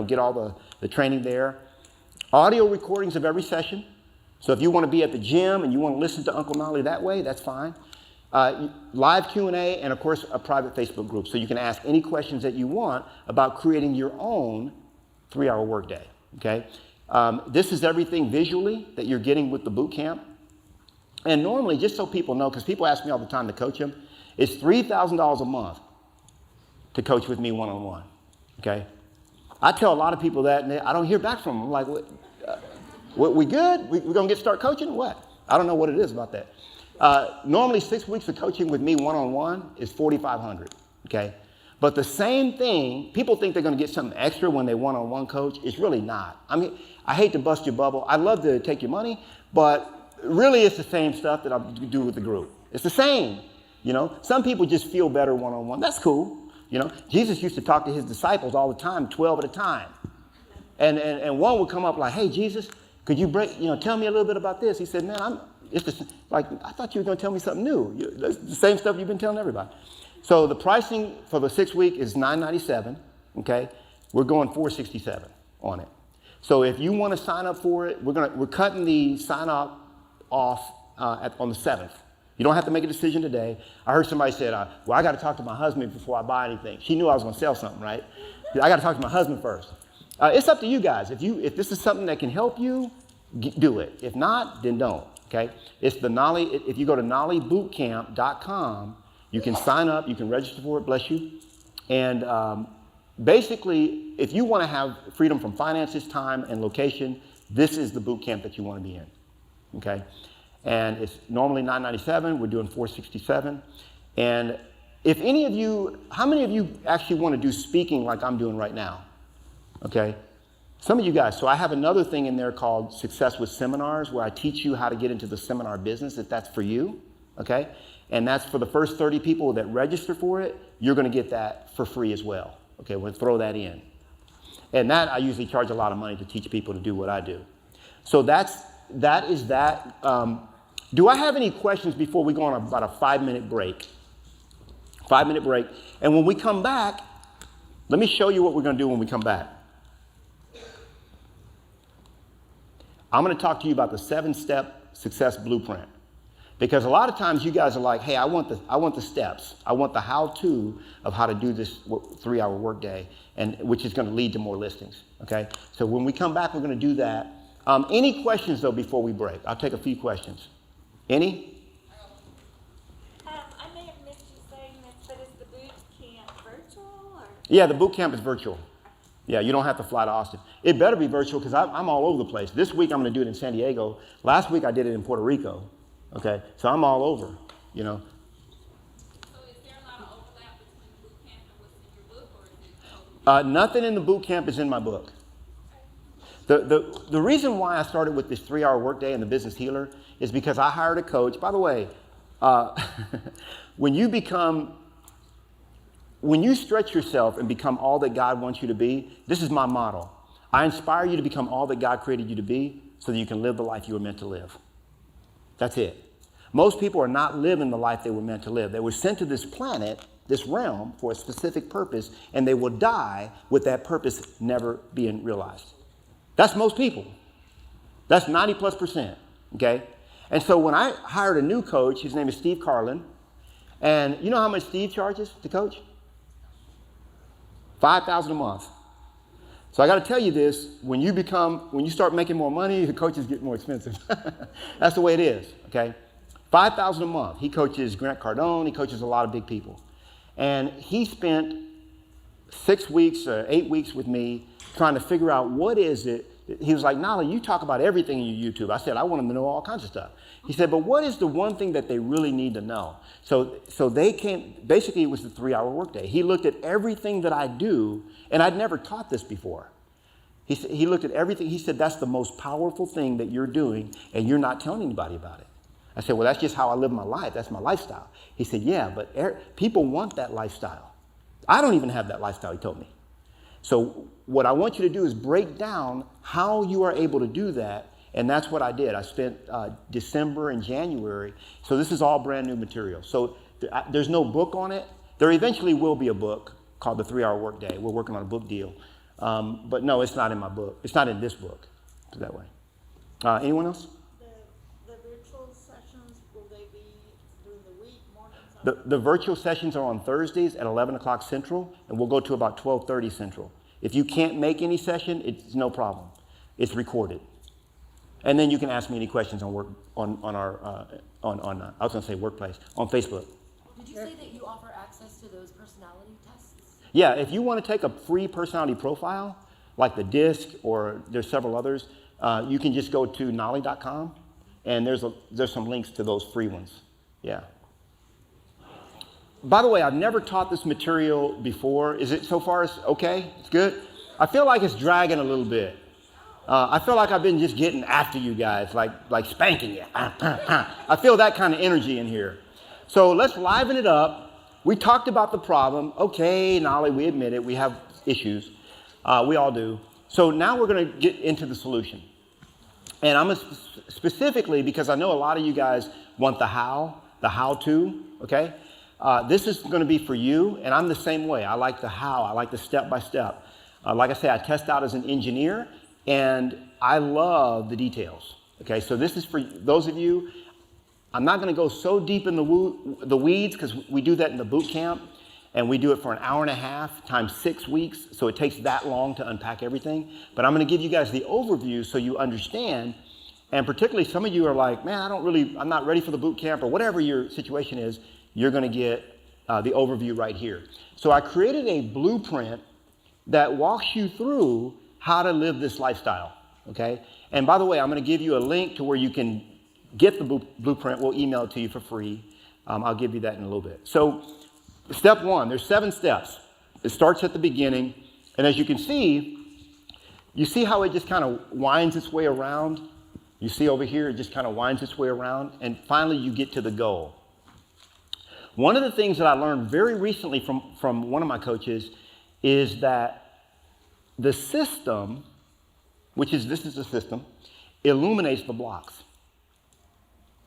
get all the training there. Audio recordings of every session. So if you want to be at the gym and you want to listen to Uncle Knolly that way, that's fine. Live Q&A, and of course, a private Facebook group. So you can ask any questions that you want about creating your own 3-hour workday, okay? This is everything visually that you're getting with the boot camp. And normally, just so people know, because people ask me all the time to coach them, it's $3,000 a month to coach with me one-on-one, okay? I tell a lot of people that, and I don't hear back from them. I'm like, we good? We're going to start coaching? What? I don't know what it is about that. Normally, 6 weeks of coaching with me one-on-one is $4,500, okay? But the same thing, people think they're going to get something extra when they one-on-one coach. It's really not. I mean, I hate to bust your bubble. I'd love to take your money, but really it's the same stuff that I do with the group. It's the same, Some people just feel better one-on-one. That's cool, Jesus used to talk to his disciples all the time, 12 at a time. And one would come up like, hey, Jesus, could you tell me a little bit about this? He said, man, I thought you were going to tell me something new. It's the same stuff you've been telling everybody. So the pricing for the 6 week is $997, okay? We're going $467 on it. So if you want to sign up for it, we're cutting the sign up off on the 7th. You don't have to make a decision today. I heard somebody said, well, I got to talk to my husband before I buy anything. She knew I was going to sell something, right? I got to talk to my husband first. It's up to you guys. If this is something that can help you, do it. If not, then don't, okay? It's the Knolly. If you go to knollybootcamp.com, you can sign up. You can register for it, bless you. And basically, if you want to have freedom from finances, time, and location, this is the boot camp that you want to be in, okay? And it's normally $997. We're doing $467. And if any of you, how many of you actually want to do speaking like I'm doing right now? Okay? Some of you guys. So I have another thing in there called Success with Seminars, where I teach you how to get into the seminar business, if that's for you. Okay? And that's for the first 30 people that register for it. You're going to get that for free as well. Okay? We'll throw that in. And that, I usually charge a lot of money to teach people to do what I do. So that is that. Do I have any questions before we go on about a 5-minute break? 5-minute break. And when we come back, Let me show you what we're going to do when we come back. I'm going to talk to you about the 7-step success blueprint. Because a lot of times you guys are like, hey, I want the steps. I want the how-to of how to do this 3-hour workday, and which is going to lead to more listings. Okay? So when we come back, we're going to do that. Any questions, though, before we break? I'll take a few questions. Any? I may have missed you saying this, but is the boot camp virtual? Or? Yeah, the boot camp is virtual. Yeah, you don't have to fly to Austin. It better be virtual because I'm all over the place. This week I'm going to do it in San Diego. Last week I did it in Puerto Rico. Okay, so I'm all over, you know. So is there a lot of overlap between the boot camp and what's in your book, or is it totally? Nothing in the boot camp is in my book. The reason why I started with this 3-hour workday and the business healer is because I hired a coach. By the way, when you stretch yourself and become all that God wants you to be, this is my motto. I inspire you to become all that God created you to be so that you can live the life you were meant to live. That's it. Most people are not living the life they were meant to live. They were sent to this planet, this realm, for a specific purpose, and they will die with that purpose never being realized. That's most people. That's 90+%, okay? And so when I hired a new coach, his name is Steve Carlin, and you know how much Steve charges to coach? $5,000 a month. So I got to tell you this, when you start making more money, the coaches get more expensive. That's the way it is, okay? $5,000 a month. He coaches Grant Cardone. He coaches a lot of big people. And he spent 6 weeks or 8 weeks with me trying to figure out what is it. He was like, Knolly, you talk about everything in your YouTube. I said, I want them to know all kinds of stuff. He said, but what is the one thing that they really need to know? So they came, basically it was the 3-hour workday. He looked at everything that I do, and I'd never taught this before. He looked at everything. He said, that's the most powerful thing that you're doing, and you're not telling anybody about it. I said, well, that's just how I live my life. That's my lifestyle. He said, yeah, but people want that lifestyle. I don't even have that lifestyle, he told me. So what I want you to do is break down how you are able to do that, and that's what I did. I spent December and January. So this is all brand new material. So there's no book on it. There eventually will be a book called The 3-Hour Workday. We're working on a book deal. But no, it's not in my book. It's not in this book. Put it that way. Anyone else? The virtual sessions, will they be during the week, mornings? The virtual sessions are on Thursdays at 11 o'clock Central, and we'll go to about 12:30 Central. If you can't make any session, it's no problem. It's recorded. And then you can ask me any questions on I was going to say workplace, on Facebook. Did you say that you offer access to those personality tests? Yeah, if you want to take a free personality profile, like the DISC or there's several others, you can just go to Knolly.com, and there's some links to those free ones. Yeah. By the way, I've never taught this material before. Is it so far okay? It's good? I feel like it's dragging a little bit. I feel like I've been just getting after you guys, like spanking you. I feel that kind of energy in here. So let's liven it up. We talked about the problem. Okay, Knolly, we admit it. We have issues. We all do. So now we're going to get into the solution. And I'm specifically, because I know a lot of you guys want the how-to, okay? This is going to be for you, and I'm the same way. I like the how. I like the step-by-step. Like I say, I test out as an engineer, and I love the details. Okay, so this is for those of you. I'm not going to go so deep in the weeds because we do that in the boot camp, and we do it for an hour and a half times 6 weeks, so it takes that long to unpack everything. But I'm going to give you guys the overview so you understand, and particularly some of you are like, man, I'm not ready for the boot camp, or whatever your situation is, you're going to get the overview right here. So I created a blueprint that walks you through how to live this lifestyle, okay? And by the way, I'm going to give you a link to where you can get the blueprint. We'll email it to you for free. I'll give you that in a little bit. So step 1, there's 7 steps. It starts at the beginning. And as you can see, you see how it just kind of winds its way around? You see over here, it just kind of winds its way around. And finally, you get to the goal. One of the things that I learned very recently from one of my coaches is that the system, this is the system, illuminates the blocks.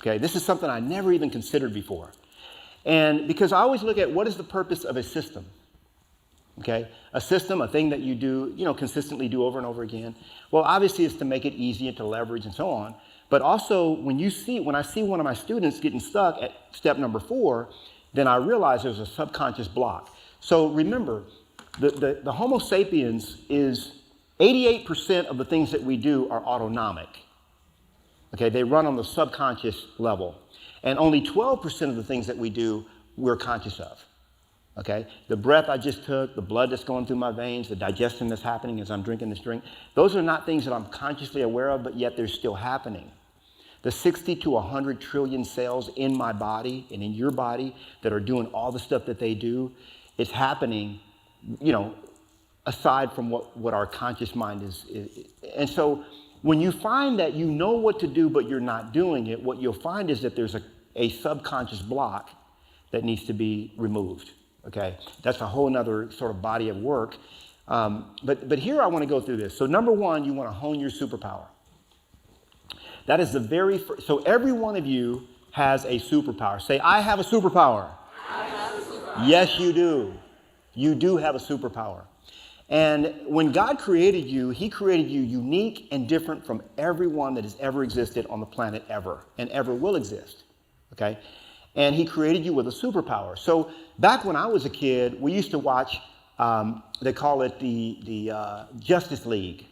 Okay, this is something I never even considered before. And because I always look at what is the purpose of a system? Okay? A system, a thing that you do, consistently do over and over again. Well, obviously it's to make it easier to leverage and so on. But also when I see one of my students getting stuck at step number 4, then I realize there's a subconscious block. So remember, the Homo sapiens is 88% of the things that we do are autonomic. Okay, they run on the subconscious level. And only 12% of the things that we do, we're conscious of. Okay, the breath I just took, the blood that's going through my veins, the digestion that's happening as I'm drinking this drink, those are not things that I'm consciously aware of, but yet they're still happening. The 60 to 100 trillion cells in my body and in your body that are doing all the stuff that they do, it's happening, aside from what our conscious mind is. And so when you find that you know what to do, but you're not doing it, what you'll find is that there's a subconscious block that needs to be removed. Okay, that's a whole nother sort of body of work. But here I want to go through this. So number 1, you want to hone your superpower. That is the very first. So every one of you has a superpower. Say, I have a superpower. I have a superpower. Yes, you do. You do have a superpower. And when God created you, he created you unique and different from everyone that has ever existed on the planet ever and ever will exist. Okay? And he created you with a superpower. So back when I was a kid, we used to watch, they call it the Justice League.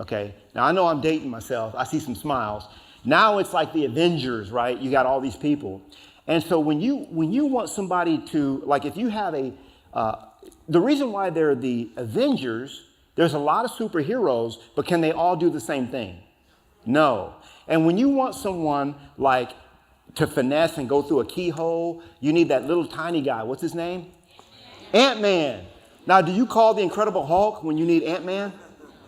Okay, now I know I'm dating myself. I see some smiles. Now it's like the Avengers, right? You got all these people. And so when you want somebody to, like if you have the reason why they're the Avengers, there's a lot of superheroes, but can they all do the same thing? No. And when you want someone like to finesse and go through a keyhole, you need that little tiny guy. What's his name? Ant-Man. Now, do you call the Incredible Hulk when you need Ant-Man?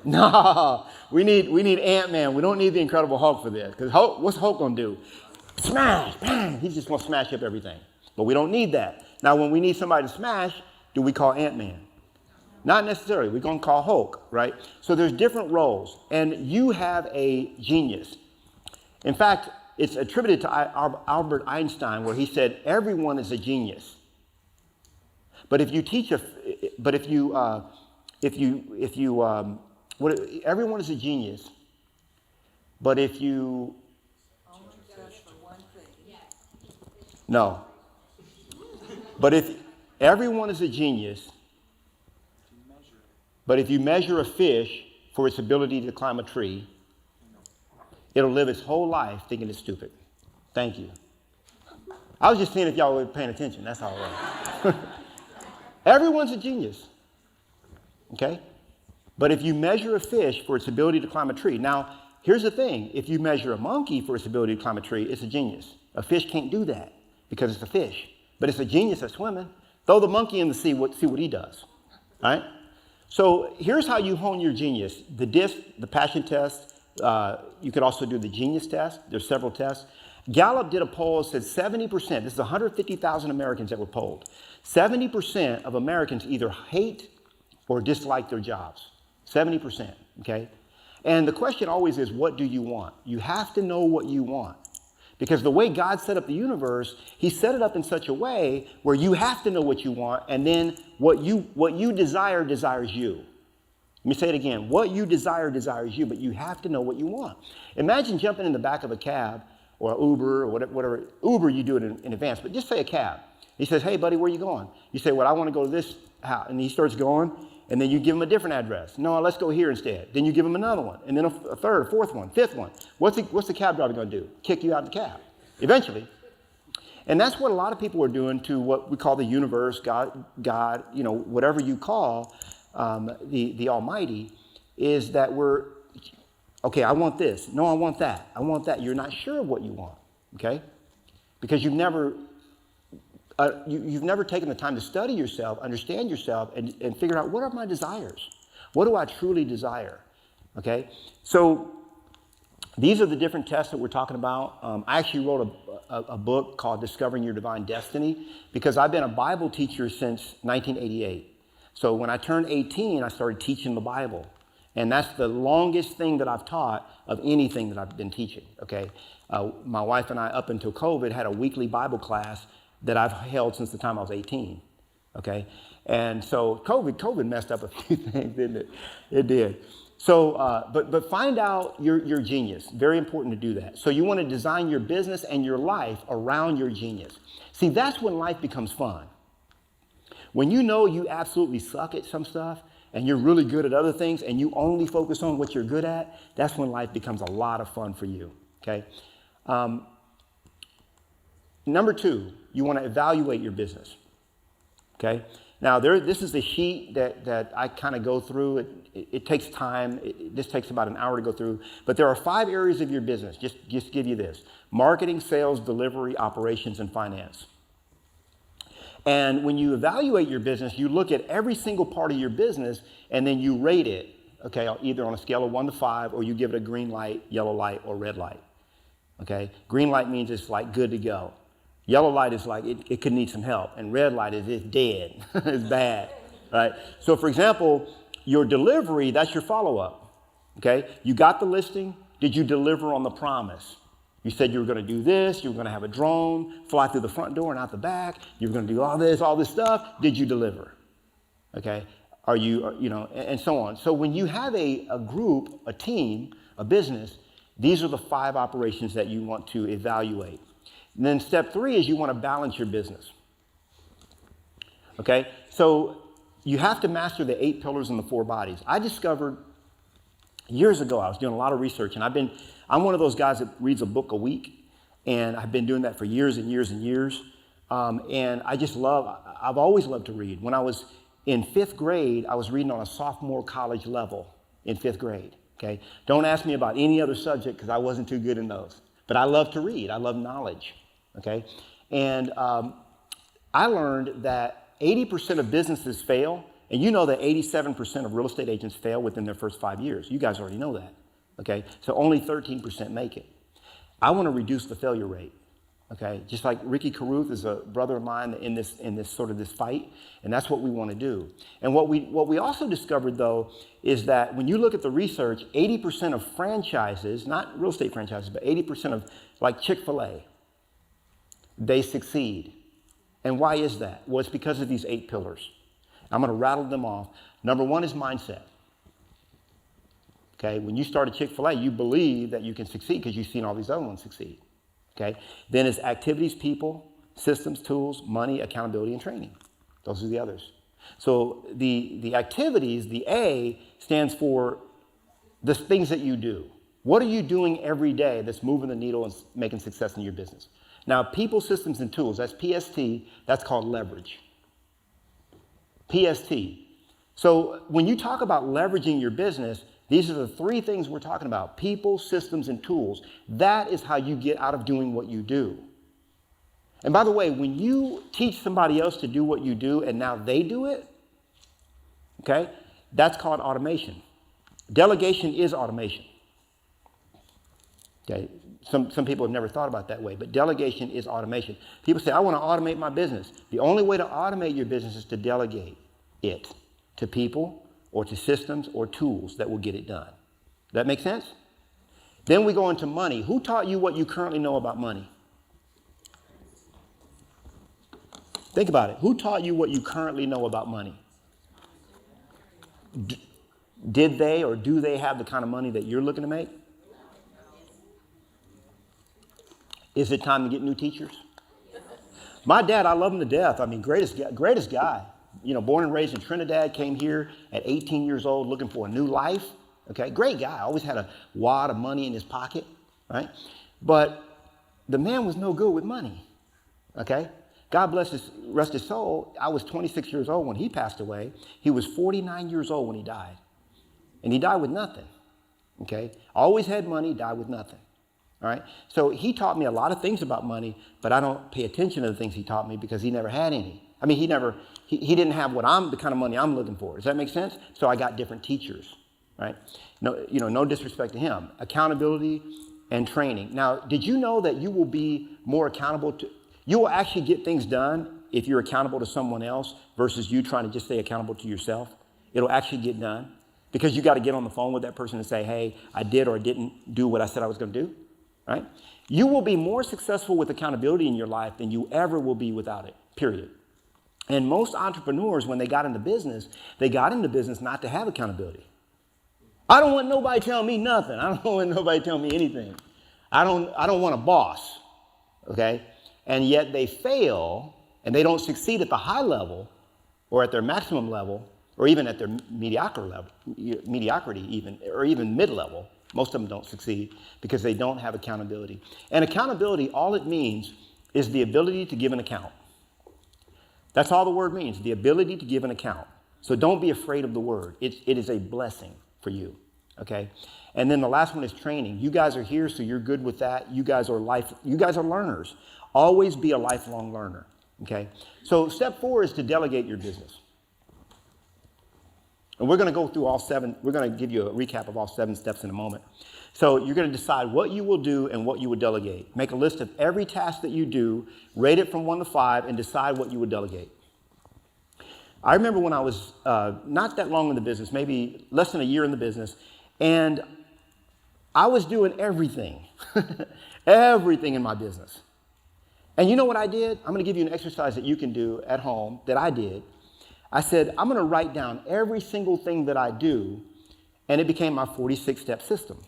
No, we need Ant-Man. We don't need the Incredible Hulk for this. Because what's Hulk going to do? Smash, bang. He's just going to smash up everything. But we don't need that. Now, when we need somebody to smash, do we call Ant-Man? Not necessarily. We're going to call Hulk, right? So there's different roles. And you have a genius. In fact, it's attributed to Albert Einstein, where he said, everyone is a genius. But if you teach everyone is a genius, but if you, no, but if everyone is a genius, but if you measure a fish for its ability to climb a tree, it'll live its whole life thinking it's stupid. Thank you. I was just seeing if y'all were paying attention. That's all it was. Everyone's a genius. Okay? But if you measure a fish for its ability to climb a tree, now, here's the thing. If you measure a monkey for its ability to climb a tree, it's a genius. A fish can't do that because it's a fish. But it's a genius at swimming. Throw the monkey in the sea, see what he does. All right? So here's how you hone your genius. The DISC, the passion test. You could also do the genius test. There's several tests. Gallup did a poll that said 70%, this is 150,000 Americans that were polled. 70% of Americans either hate or dislike their jobs. 70%, okay? And the question always is, what do you want? You have to know what you want. Because the way God set up the universe, he set it up in such a way where you have to know what you want, and then what you desire desires you. Let me say it again. What you desire desires you, but you have to know what you want. Imagine jumping in the back of a cab or Uber or whatever. Uber, you do it in advance, but just say a cab. He says, hey, buddy, where are you going? You say, well, I want to go to this house. And he starts going, and then you give him a different address. No, let's go here instead. Then you give him another one, and then a third, a fourth one, fifth one. What's the cab driver going to do? Kick you out of the cab, eventually. And that's what a lot of people are doing to what we call the universe, God, whatever you call the Almighty, is that okay, I want this. No, I want that. I want that. You're not sure of what you want, okay? Because you've never taken the time to study yourself, understand yourself, and figure out, what are my desires? What do I truly desire, okay? So these are the different tests that we're talking about. I actually wrote a book called Discovering Your Divine Destiny, because I've been a Bible teacher since 1988. So when I turned 18, I started teaching the Bible. And that's the longest thing that I've taught of anything that I've been teaching, okay? My wife and I, up until COVID, had a weekly Bible class that I've held since the time I was 18, okay? And so COVID messed up a few things, didn't it? It did. So, but find out your genius. Very important to do that. So you want to design your business and your life around your genius. See, that's when life becomes fun. When you know you absolutely suck at some stuff and you're really good at other things and you only focus on what you're good at, that's when life becomes a lot of fun for you, okay? Number 2, you want to evaluate your business, okay? Now, this is a sheet that I kind of go through. It takes time. This takes about an hour to go through. But there are 5 areas of your business. Just give you this: marketing, sales, delivery, operations, and finance. And when you evaluate your business, you look at every single part of your business and then you rate it, okay, either on a scale of 1 to 5, or you give it a green light, yellow light, or red light, okay? Green light means it's like good to go. Yellow light is like it could need some help, and red light is it's dead, it's bad, right? So for example, your delivery, that's your follow-up, okay? You got the listing, did you deliver on the promise? You said you were going to do this, you were going to have a drone fly through the front door and out the back, you were going to do all this stuff, did you deliver? Okay, are you, and so on. So when you have a group, a team, a business, these are the 5 operations that you want to evaluate. And then step 3 is you want to balance your business. Okay, so you have to master the 8 pillars and the 4 bodies. I discovered years ago, I was doing a lot of research, and I'm one of those guys that reads a book a week, and I've been doing that for years and years and years. And I've always loved to read. When I was in 5th grade, I was reading on a sophomore college level in 5th grade, okay? Don't ask me about any other subject because I wasn't too good in those. But I love to read. I love knowledge, okay? And I learned that 80% of businesses fail, and you know that 87% of real estate agents fail within their first 5 years. You guys already know that, okay? So only 13% make it. I want to reduce the failure rate, okay? Just like Ricky Carruth is a brother of mine in this sort of this fight, and that's what we want to do. And what we also discovered, though, is that when you look at the research, 80% of franchises, not real estate franchises, but 80% of like Chick-fil-A, they succeed. And why is that? Well, it's because of these 8 pillars. I'm going to rattle them off. Number 1 is mindset. Okay, when you start a Chick-fil-A, you believe that you can succeed because you've seen all these other ones succeed. Okay, then it's activities, people, systems, tools, money, accountability, and training. Those are the others. So the activities, the A, stands for the things that you do. What are you doing every day that's moving the needle and making success in your business? Now, people, systems, and tools, that's PST, that's called leverage. PST. So when you talk about leveraging your business, these are the 3 things we're talking about: people, systems, and tools. That is how you get out of doing what you do. And by the way, when you teach somebody else to do what you do and now they do it, okay, that's called automation. Delegation is automation. Okay, some people have never thought about it that way, but delegation is automation. People say, I want to automate my business. The only way to automate your business is to delegate it to people or to systems or tools that will get it done. That make sense? Then we go into money. Who taught you what you currently know about money? Think about it. Who taught you what you currently know about money? Did they or do they have the kind of money that you're looking to make? Is it time to get new teachers? My dad, I love him to death. I mean, greatest guy. You know, born and raised in Trinidad, came here at 18 years old looking for a new life. Okay, great guy. Always had a wad of money in his pocket, right? But the man was no good with money, okay? God bless his, rest his soul. I was 26 years old when he passed away. He was 49 years old when he died. And he died with nothing, okay? Always had money, died with nothing, all right? So he taught me a lot of things about money, but I don't pay attention to the things he taught me because he never had any. I mean, he didn't have the kind of money I'm looking for. Does that make sense? So I got different teachers, right? No disrespect to him. Accountability and training. Now, did you know that you will be more accountable you will actually get things done if you're accountable to someone else versus you trying to just stay accountable to yourself? It'll actually get done because you got to get on the phone with that person and say, hey, I did or didn't do what I said I was going to do, right? You will be more successful with accountability in your life than you ever will be without it, period. And most entrepreneurs, when they got into business not to have accountability. I don't want nobody telling me nothing. I don't want nobody telling me anything. I don't want a boss, okay? And yet they fail and they don't succeed at the high level or at their maximum level or even at their mediocrity even, or even mid-level. Most of them don't succeed because they don't have accountability. And accountability, all it means is the ability to give an account. That's all the word means, the ability to give an account. So don't be afraid of the word. It is a blessing for you, okay? And then the last one is training. You guys are here, so you're good with that. You guys are learners. Always be a lifelong learner, okay? So step 4 is to delegate your business. And we're going to go through all 7. We're going to give you a recap of all 7 steps in a moment. So you're going to decide what you will do and what you would delegate. Make a list of every task that you do, rate it from 1 to 5, and decide what you would delegate. I remember when I was not that long in the business, maybe less than a year in the business, and I was doing everything, everything in my business. And you know what I did? I'm going to give you an exercise that you can do at home that I did. I said, I'm going to write down every single thing that I do, and it became my 46-step system.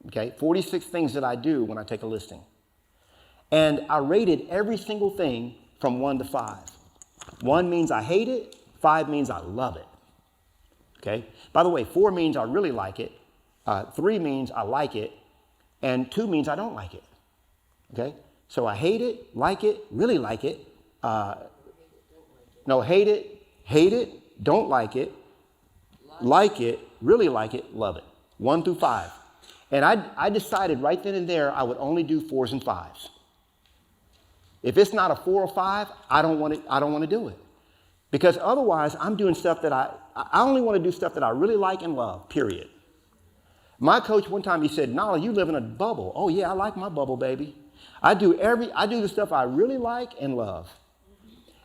Okay, 46 things that I do when I take a listing. And I rated every single thing from 1 to 5. 1 means I hate it, 5 means I love it. Okay, by the way, 4 means I really like it, 3 means I like it, and 2 means I don't like it. Okay, so I hate it, like it, really like it, hate it, don't like it, really like it, love it. 1 through 5. And I decided right then and there I would only do 4s and 5s. If it's not a 4 or 5, I don't want to do it. Because otherwise I'm doing stuff that I only want to do stuff that I really like and love, period. My coach one time, he said, Knolly, you live in a bubble. Oh yeah, I like my bubble, baby. I do the stuff I really like and love.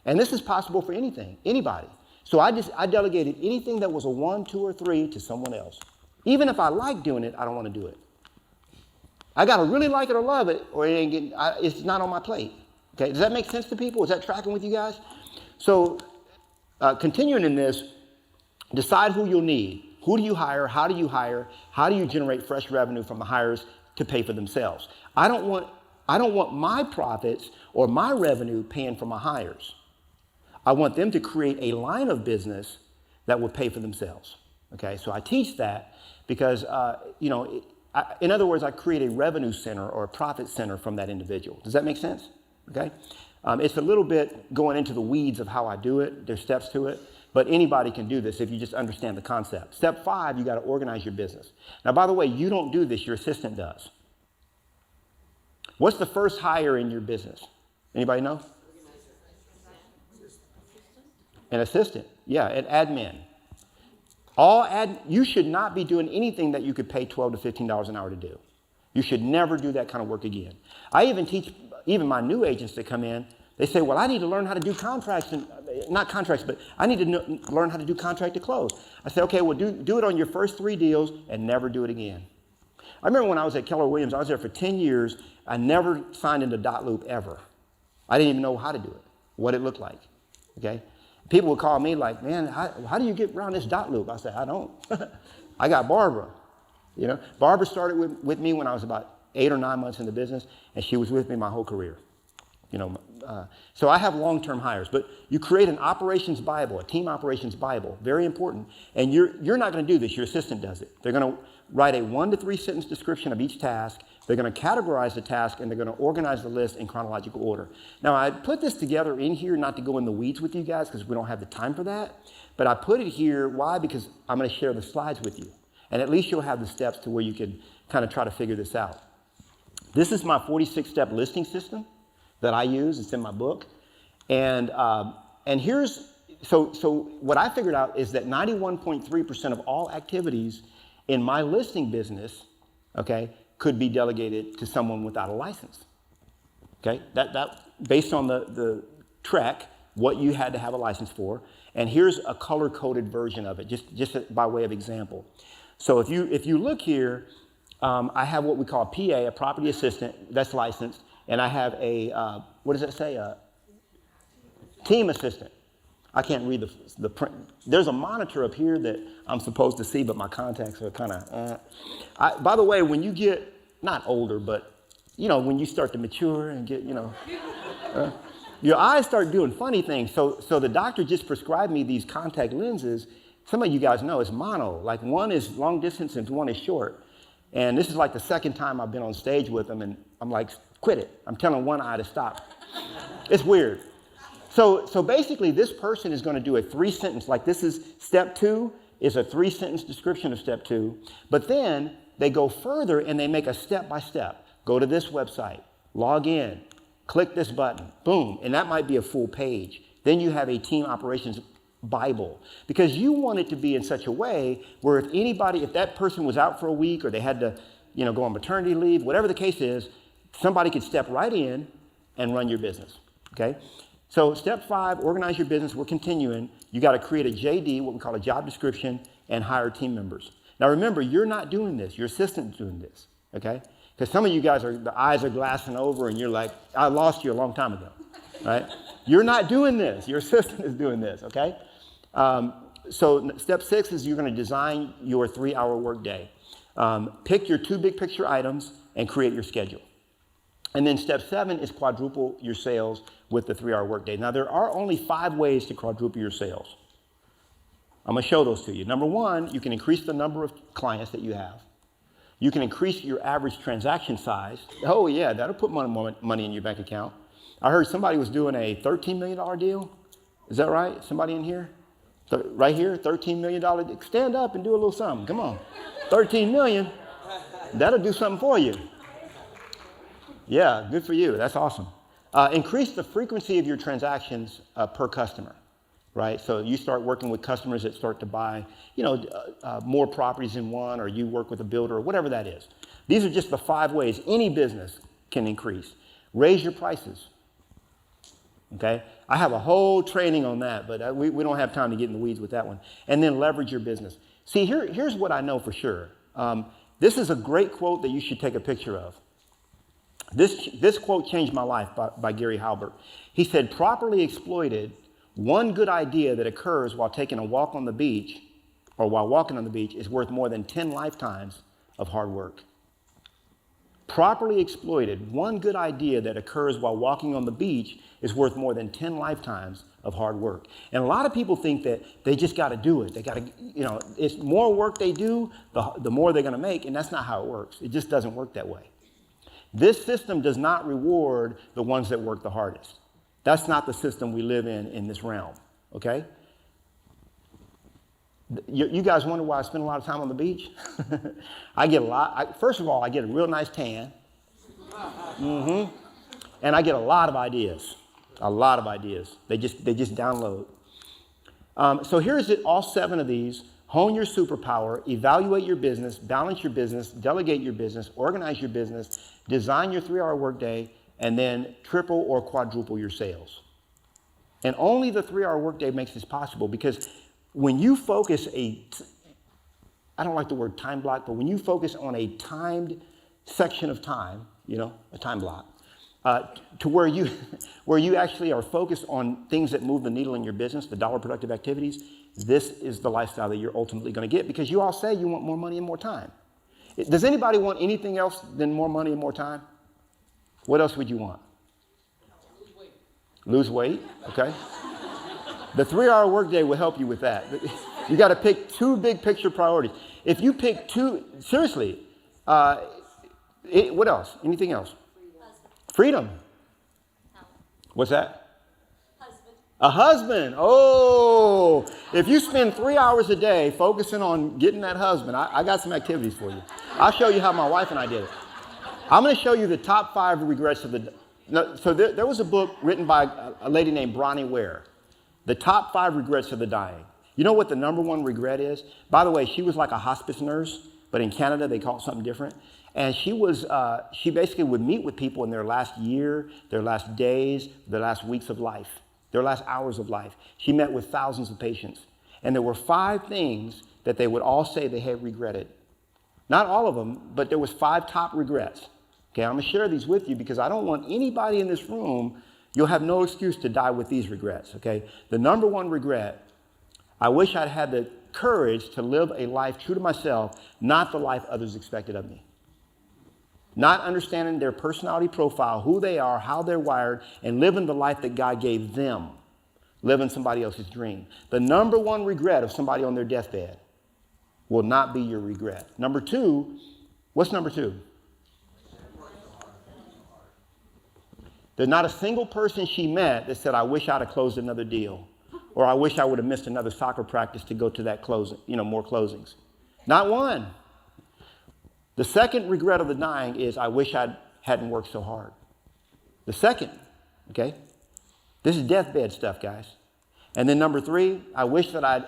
And this is possible for anybody. So I delegated anything that was a 1, 2, or 3 to someone else. Even if I like doing it, I don't want to do it. I got to really like it or love it, or it's not on my plate. Okay, does that make sense to people? Is that tracking with you guys? So continuing in this, decide who you'll need. Who do you hire? How do you hire? How do you generate fresh revenue from the hires to pay for themselves? I don't want my profits or my revenue paying for my hires. I want them to create a line of business that will pay for themselves. Okay, so I teach that because, in other words, I create a revenue center or a profit center from that individual. Does that make sense? Okay, it's a little bit going into the weeds of how I do it. There's steps to it, but anybody can do this if you just understand the concept. Step 5, you got to organize your business. Now, by the way, you don't do this, your assistant does. What's the first hire in your business? Anybody know? An assistant, yeah, an admin. You should not be doing anything that you could pay $12 to $15 an hour to do. You should never do that kind of work again. I even teach my new agents that come in, they say, well, I need to learn how to do contracts, not contracts, but I need to learn how to do contract to close. I say, okay, well, do it on your first 3 deals and never do it again. I remember when I was at Keller Williams, I was there for 10 years. I never signed into dot loop ever. I didn't even know how to do it, what it looked like, okay? People would call me like, man, how do you get around this dot loop? I said, I don't. I got Barbara. Barbara started with me when I was about 8 or 9 months in the business, and she was with me my whole career. So I have long-term hires, but you create an operations Bible, a team operations Bible, very important. And you're not going to do this. Your assistant does it. They're going to write a 1 to 3 sentence description of each task. They're going to categorize the task, and they're going to organize the list in chronological order. Now, I put this together in here not to go in the weeds with you guys because we don't have the time for that. But I put it here. Why? Because I'm going to share the slides with you. And at least you'll have the steps to where you can kind of try to figure this out. This is my 46-step listing system that I use. It's in my book. And so what I figured out is that 91.3% of all activities in my listing business, okay, could be delegated to someone without a license. Okay, that based on the track, what you had to have a license for. And here's a color-coded version of it, just by way of example. So if you look here, I have what we call a PA, a property assistant, that's licensed, and I have a, what does that say? A team assistant. I can't read the print. There's a monitor up here that I'm supposed to see, but my contacts are kind of. By the way, when you get not older, but when you start to mature and get, your eyes start doing funny things. So the doctor just prescribed me these contact lenses. Some of you guys know it's mono. Like one is long distance and one is short. And this is like the second time I've been on stage with them, and I'm like, quit it. I'm telling one eye to stop. It's weird. So basically, this person is going to do a 3-sentence, like this is step 2, is a 3-sentence description of step 2. But then they go further and they make a step-by-step. Go to this website, log in, click this button, boom. And that might be a full page. Then you have a team operations Bible, because you want it to be in such a way where if that person was out for a week or they had to, go on maternity leave, whatever the case is, somebody could step right in and run your business, okay? So step 5, organize your business. We're continuing. You got to create a JD, what we call a job description, and hire team members. Now remember, you're not doing this. Your assistant's doing this, okay? Because some of you guys the eyes are glassing over and you're like, I lost you a long time ago, right? You're not doing this. Your assistant is doing this, okay? So step 6 is you're going to design your 3-hour workday. Pick your 2 big picture items and create your schedule. And then step 7 is quadruple your sales with the 3-hour workday. Now, there are only 5 ways to quadruple your sales. I'm going to show those to you. Number 1, you can increase the number of clients that you have. You can increase your average transaction size. Oh, yeah, that'll put money in your bank account. I heard somebody was doing a $13 million deal. Is that right? Somebody in here? Right here, $13 million. Stand up and do a little something. Come on. $13 million. That'll do something for you. Yeah, good for you. That's awesome. Increase the frequency of your transactions per customer, right? So you start working with customers that start to buy, more properties in one, or you work with a builder, or whatever that is. These are just the 5 ways any business can increase. Raise your prices. Okay? I have a whole training on that, but we don't have time to get in the weeds with that one. And then leverage your business. See, here's what I know for sure. This is a great quote that you should take a picture of. This quote changed my life by Gary Halbert. He said, properly exploited, one good idea that occurs while taking a walk on the beach or while walking on the beach is worth more than 10 lifetimes of hard work. Properly exploited, one good idea that occurs while walking on the beach is worth more than 10 lifetimes of hard work. And a lot of people think that they just got to do it. They got to, it's more work they do, the more they're going to make, and that's not how it works. It just doesn't work that way. This system does not reward the ones that work the hardest. That's not the system we live in this realm, okay? You guys wonder why I spend a lot of time on the beach? I get first of all, I get a real nice tan. And I get a lot of ideas. They just download. So here's it, all 7 of these. Hone your superpower, evaluate your business, balance your business, delegate your business, organize your business, design your 3-hour workday, and then triple or quadruple your sales. And only the 3-hour workday makes this possible, because when you focus I don't like the word time block, but when you focus on a timed section of time, a time block, to where you actually are focused on things that move the needle in your business, the dollar productive activities, this is the lifestyle that you're ultimately going to get, because you all say you want more money and more time. Does anybody want anything else than more money and more time? What else would you want? Lose weight, okay. The 3-hour workday will help you with that. You got to pick 2 big picture priorities. If you pick 2, seriously, what else? Anything else? Freedom. What's that? A husband. Oh, if you spend 3 hours a day focusing on getting that husband, I got some activities for you. I'll show you how my wife and I did it. I'm going to show you the top 5 regrets of the. So there was a book written by a lady named Bronnie Ware, The Top 5 Regrets of the Dying. You know what the number 1 regret is? By the way, she was like a hospice nurse, but in Canada they call it something different. And she basically would meet with people in their last year, their last days, their last weeks of life, their last hours of life. She met with thousands of patients. And there were 5 things that they would all say they had regretted. Not all of them, but there was 5 top regrets. Okay, I'm going to share these with you because I don't want anybody in this room You'll have no excuse to die with these regrets, okay? The number one regret, I wish I'd had the courage to live a life true to myself, not the life others expected of me. Not understanding their personality profile, who they are, how they're wired, and living the life that God gave them, living somebody else's dream. The number one regret of somebody on their deathbed will not be your regret. Number two, what's number two? There's not a single person she met that said, I wish I'd have closed another deal, or I wish I would have missed another soccer practice to go to that closing, more closings. Not one. The second regret of the dying is, I wish I hadn't worked so hard. The second, okay? This is deathbed stuff, guys. And then number three, I wish that I'd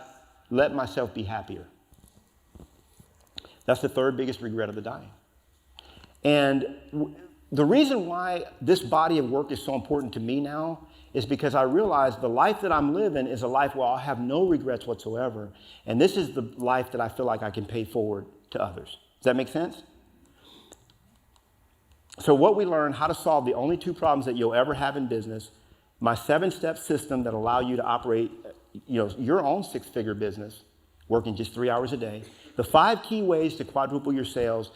let myself be happier. That's the third biggest regret of the dying. And the reason why this body of work is so important to me now is because I realize the life that I'm living is a life where I'll have no regrets whatsoever. And this is the life that I feel like I can pay forward to others. Does that make sense? So what we learned, how to solve the only two problems that you'll ever have in business, my 7-step system that allow you to operate your own 6-figure business, working just 3 hours a day, the 5 key ways to quadruple your sales,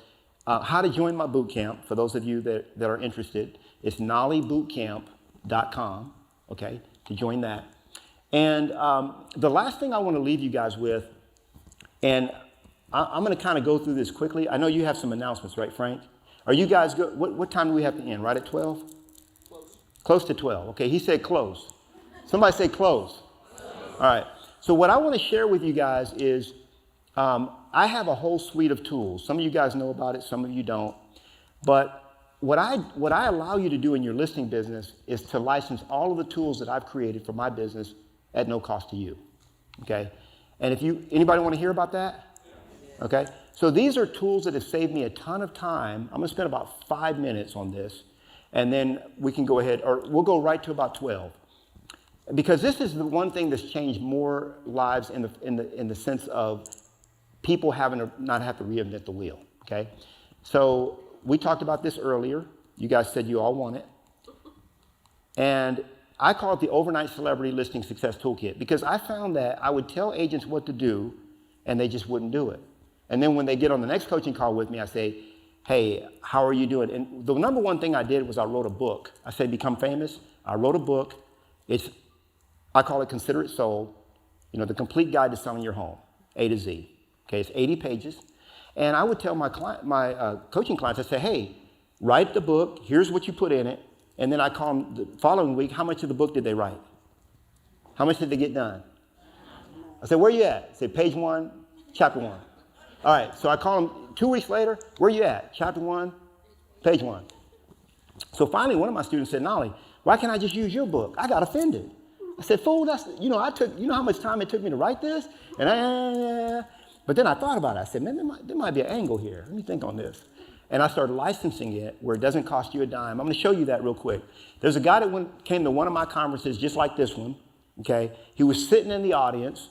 how to join my boot camp, for those of you that are interested. It's knollybootcamp.com, okay, to join that. And the last thing I want to leave you guys with, and I'm going to kind of go through this quickly. I know you have some announcements, right, Frank? Are you guys good? What time do we have to end? Right at 12? Close. Close to 12. Okay, he said close. Somebody say close. All right. So what I want to share with you guys is I have a whole suite of tools. Some of you guys know about it, some of you don't. But what I allow you to do in your listing business is to license all of the tools that I've created for my business at no cost to you. Okay? And if anybody want to hear about that? Okay? So these are tools that have saved me a ton of time. I'm going to spend about 5 minutes on this, and then we can go ahead, or we'll go right to about 12. Because this is the one thing that's changed more lives in the sense of people having to not have to reinvent the wheel, okay? So we talked about this earlier. You guys said you all want it. And I call it the Overnight Celebrity Listing Success Toolkit because I found that I would tell agents what to do and they just wouldn't do it. And then when they get on the next coaching call with me, I say, hey, how are you doing? And the number one thing I did was I wrote a book. I said, become famous. I wrote a book. I call it Consider It Sold, the complete guide to selling your home, A to Z. Okay, it's 80 pages. And I would tell my coaching clients, I say, hey, write the book. Here's what you put in it. And then I call them the following week, how much of the book did they write? How much did they get done? I said, where you at? I said, page 1, chapter 1. All right, so I call them 2 weeks later, where you at? Chapter 1, page 1. So finally, one of my students said, Knolly, why can't I just use your book? I got offended. I said, fool, how much time it took me to write this? But then I thought about it. I said, man, there might be an angle here. Let me think on this. And I started licensing it where it doesn't cost you a dime. I'm going to show you that real quick. There's a guy that came to one of my conferences just like this one, okay? He was sitting in the audience.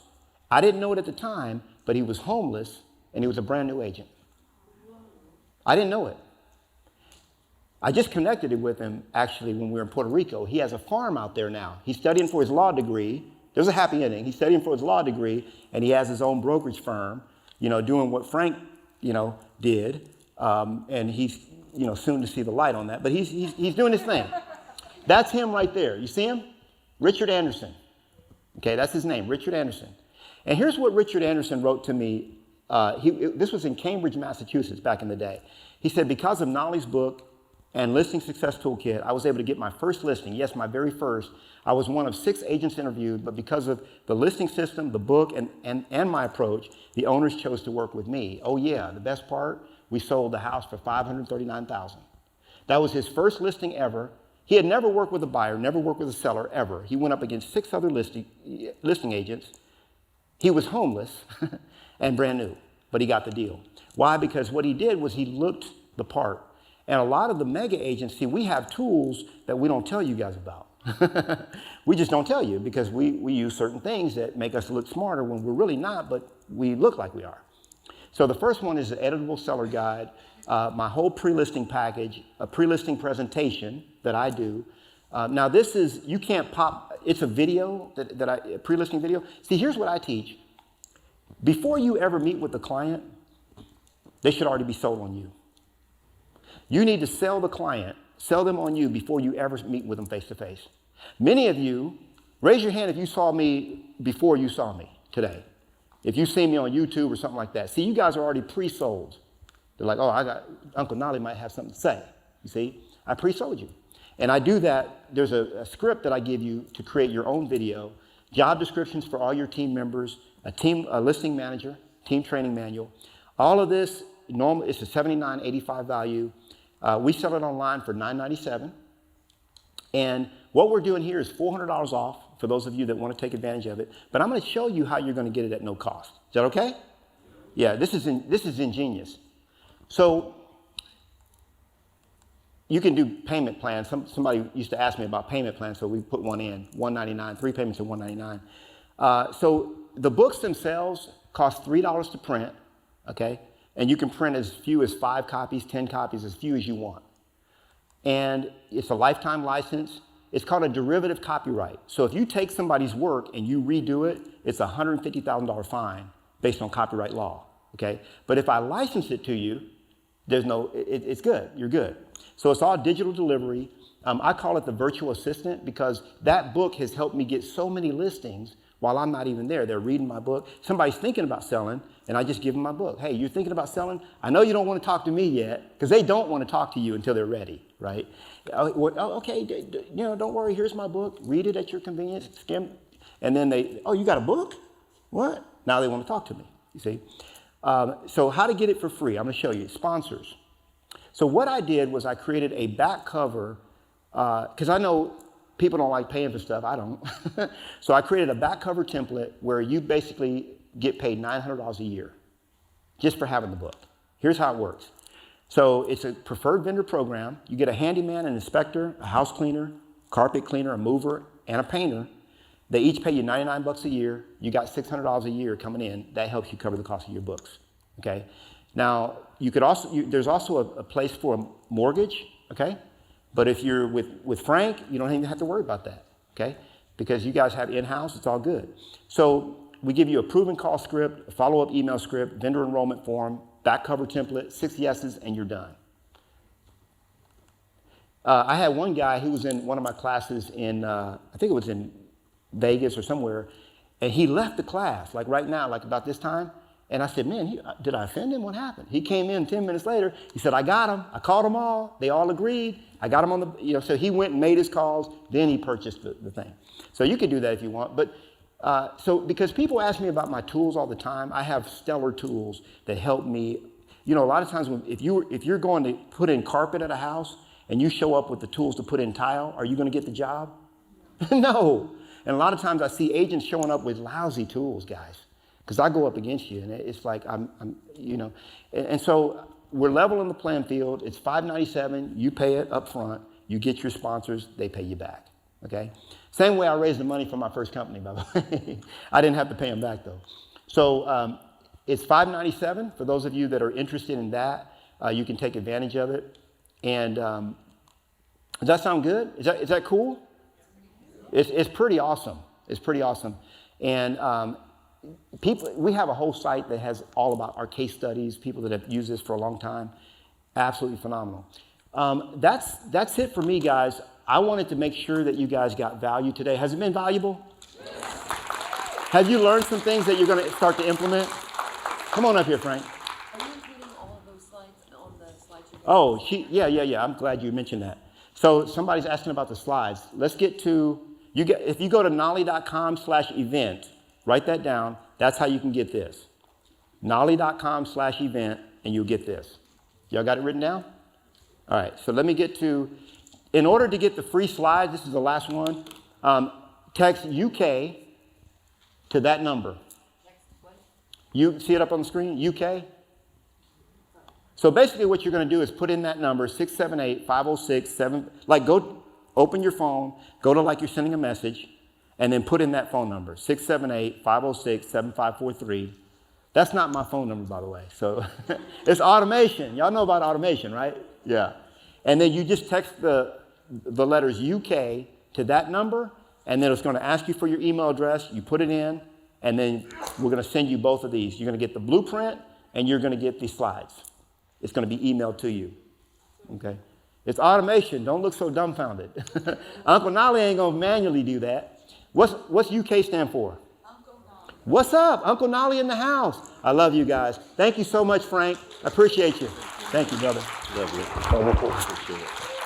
I didn't know it at the time, but he was homeless, and he was a brand new agent. I didn't know it. I just connected with him, actually, when we were in Puerto Rico. He has a farm out there now. He's studying for his law degree. There's a happy ending. He's studying for his law degree, and he has his own brokerage firm, doing what Frank, did. And he's, soon to see the light on that. But he's doing his thing. That's him right there. You see him? Richard Anderson. Okay, that's his name, Richard Anderson. And here's what Richard Anderson wrote to me. This was in Cambridge, Massachusetts, back in the day. He said, because of Knolly's book and Listing Success Toolkit, I was able to get my first listing. Yes, my very first. I was one of 6 agents interviewed, but because of the listing system, the book, and my approach, the owners chose to work with me. Oh yeah, the best part, we sold the house for $539,000. That was his first listing ever. He had never worked with a buyer, never worked with a seller, ever. He went up against 6 other listing agents. He was homeless and brand new, but he got the deal. Why? Because what he did was he looked the part. And a lot of the mega agents, see, we have tools that we don't tell you guys about. We just don't tell you because we use certain things that make us look smarter when we're really not, but we look like we are. So the first one is the Editable Seller Guide, my whole pre-listing package, a pre-listing presentation that I do, Now this is, you can't pop, it's a video, a pre-listing video. See, here's what I teach. Before you ever meet with the client, they should already be sold on you. You need to sell the client, sell them on you before you ever meet with them face to face. Many of you, raise your hand if you saw me before you saw me today. If you've seen me on YouTube or something like that. See, you guys are already pre-sold. They're like, oh, Uncle Knolly might have something to say. You see, I pre-sold you. And I do that, there's a script that I give you to create your own video, job descriptions for all your team members, a listing manager, team training manual. All of this, normally it's a $79.85 value. We sell it online for $9.97. And what we're doing here is $400 off for those of you that want to take advantage of it. But I'm going to show you how you're going to get it at no cost. Is that okay? Yeah, this is ingenious. So you can do payment plans. Somebody used to ask me about payment plans, so we put one in, $199, 3 payments of $199. So the books themselves cost $3 to print, okay? And you can print as few as 5 copies, 10 copies, as few as you want. And it's a lifetime license. It's called a derivative copyright. So if you take somebody's work and you redo it, it's a $150,000 fine based on copyright law, okay? But if I license it to you, it's good, you're good. So it's all digital delivery. I call it the virtual assistant because that book has helped me get so many listings while I'm not even there. They're reading my book. Somebody's thinking about selling, and I just give them my book. Hey, you're thinking about selling? I know you don't want to talk to me yet, because they don't want to talk to you until they're ready, right? Okay, don't worry, here's my book. Read it at your convenience, skim. And then you got a book? What? Now they want to talk to me, you see? So how to get it for free? I'm going to show you. Sponsors. So what I did was I created a back cover, because I know people don't like paying for stuff. I don't. So I created a back cover template where you basically get paid $900 a year just for having the book. Here's how it works. So it's a preferred vendor program. You get a handyman, an inspector, a house cleaner, carpet cleaner, a mover, and a painter. They each pay you $99 a year. You got $600 a year coming in. That helps you cover the cost of your books, okay? Now, you could there's also a place for a mortgage, okay? But if you're with Frank, you don't even have to worry about that, okay? Because you guys have in-house, it's all good. So we give you a proven call script, a follow-up email script, vendor enrollment form, back cover template, 6 yeses, and you're done. I had one guy who was in one of my classes in, I think it was in Vegas or somewhere, and he left the class, like right now, like about this time, and I said, man, did I offend him? What happened? He came in 10 minutes later. He said, I got him. I called them all. They all agreed. I got him on the, so he went and made his calls. Then he purchased the thing. So you could do that if you want. But because people ask me about my tools all the time, I have stellar tools that help me. You know, a lot of times if you're going to put in carpet at a house and you show up with the tools to put in tile, are you going to get the job? No. And a lot of times I see agents showing up with lousy tools, guys. Because I go up against you, and it's like and so we're level in the playing field. It's $597. You pay it up front. You get your sponsors. They pay you back. Okay. Same way I raised the money for my first company, by the way. I didn't have to pay them back though. So it's $597 for those of you that are interested in that. You can take advantage of it. And does that sound good? Is that cool? It's pretty awesome. It's pretty awesome. And we have a whole site that has all about our case studies, people that have used this for a long time. Absolutely phenomenal. That's it for me, guys. I wanted to make sure that you guys got value today. Has it been valuable? Yes. Have you learned some things that you're going to start to implement? Come on up here, Frank. Are you including all of those slides on the slideshow? Oh, yeah. I'm glad you mentioned that. So somebody's asking about the slides. Let's get to, if you go to knolly.com/event, write that down. That's how you can get this. Knolly.com/event, and you'll get this. Y'all got it written down? All right, so let me get to, in order to get the free slides, this is the last one, text UK to that number. You see it up on the screen, UK? So basically what you're going to do is put in that number, 678-506-7, like go open your phone, go to like you're sending a message, and then put in that phone number, 678-506-7543. That's not my phone number, by the way. So it's automation. Y'all know about automation, right? Yeah. And then you just text the the letters UK to that number, and then it's going to ask you for your email address. You put it in, and then we're going to send you both of these. You're going to get the blueprint, and you're going to get these slides. It's going to be emailed to you. Okay? It's automation. Don't look so dumbfounded. Uncle Knolly ain't going to manually do that. What's UK stand for? Uncle Knolly. What's up? Uncle Knolly in the house. I love you guys. Thank you so much, Frank. I appreciate you. Thank you, brother. Love you. Oh, we'll appreciate it.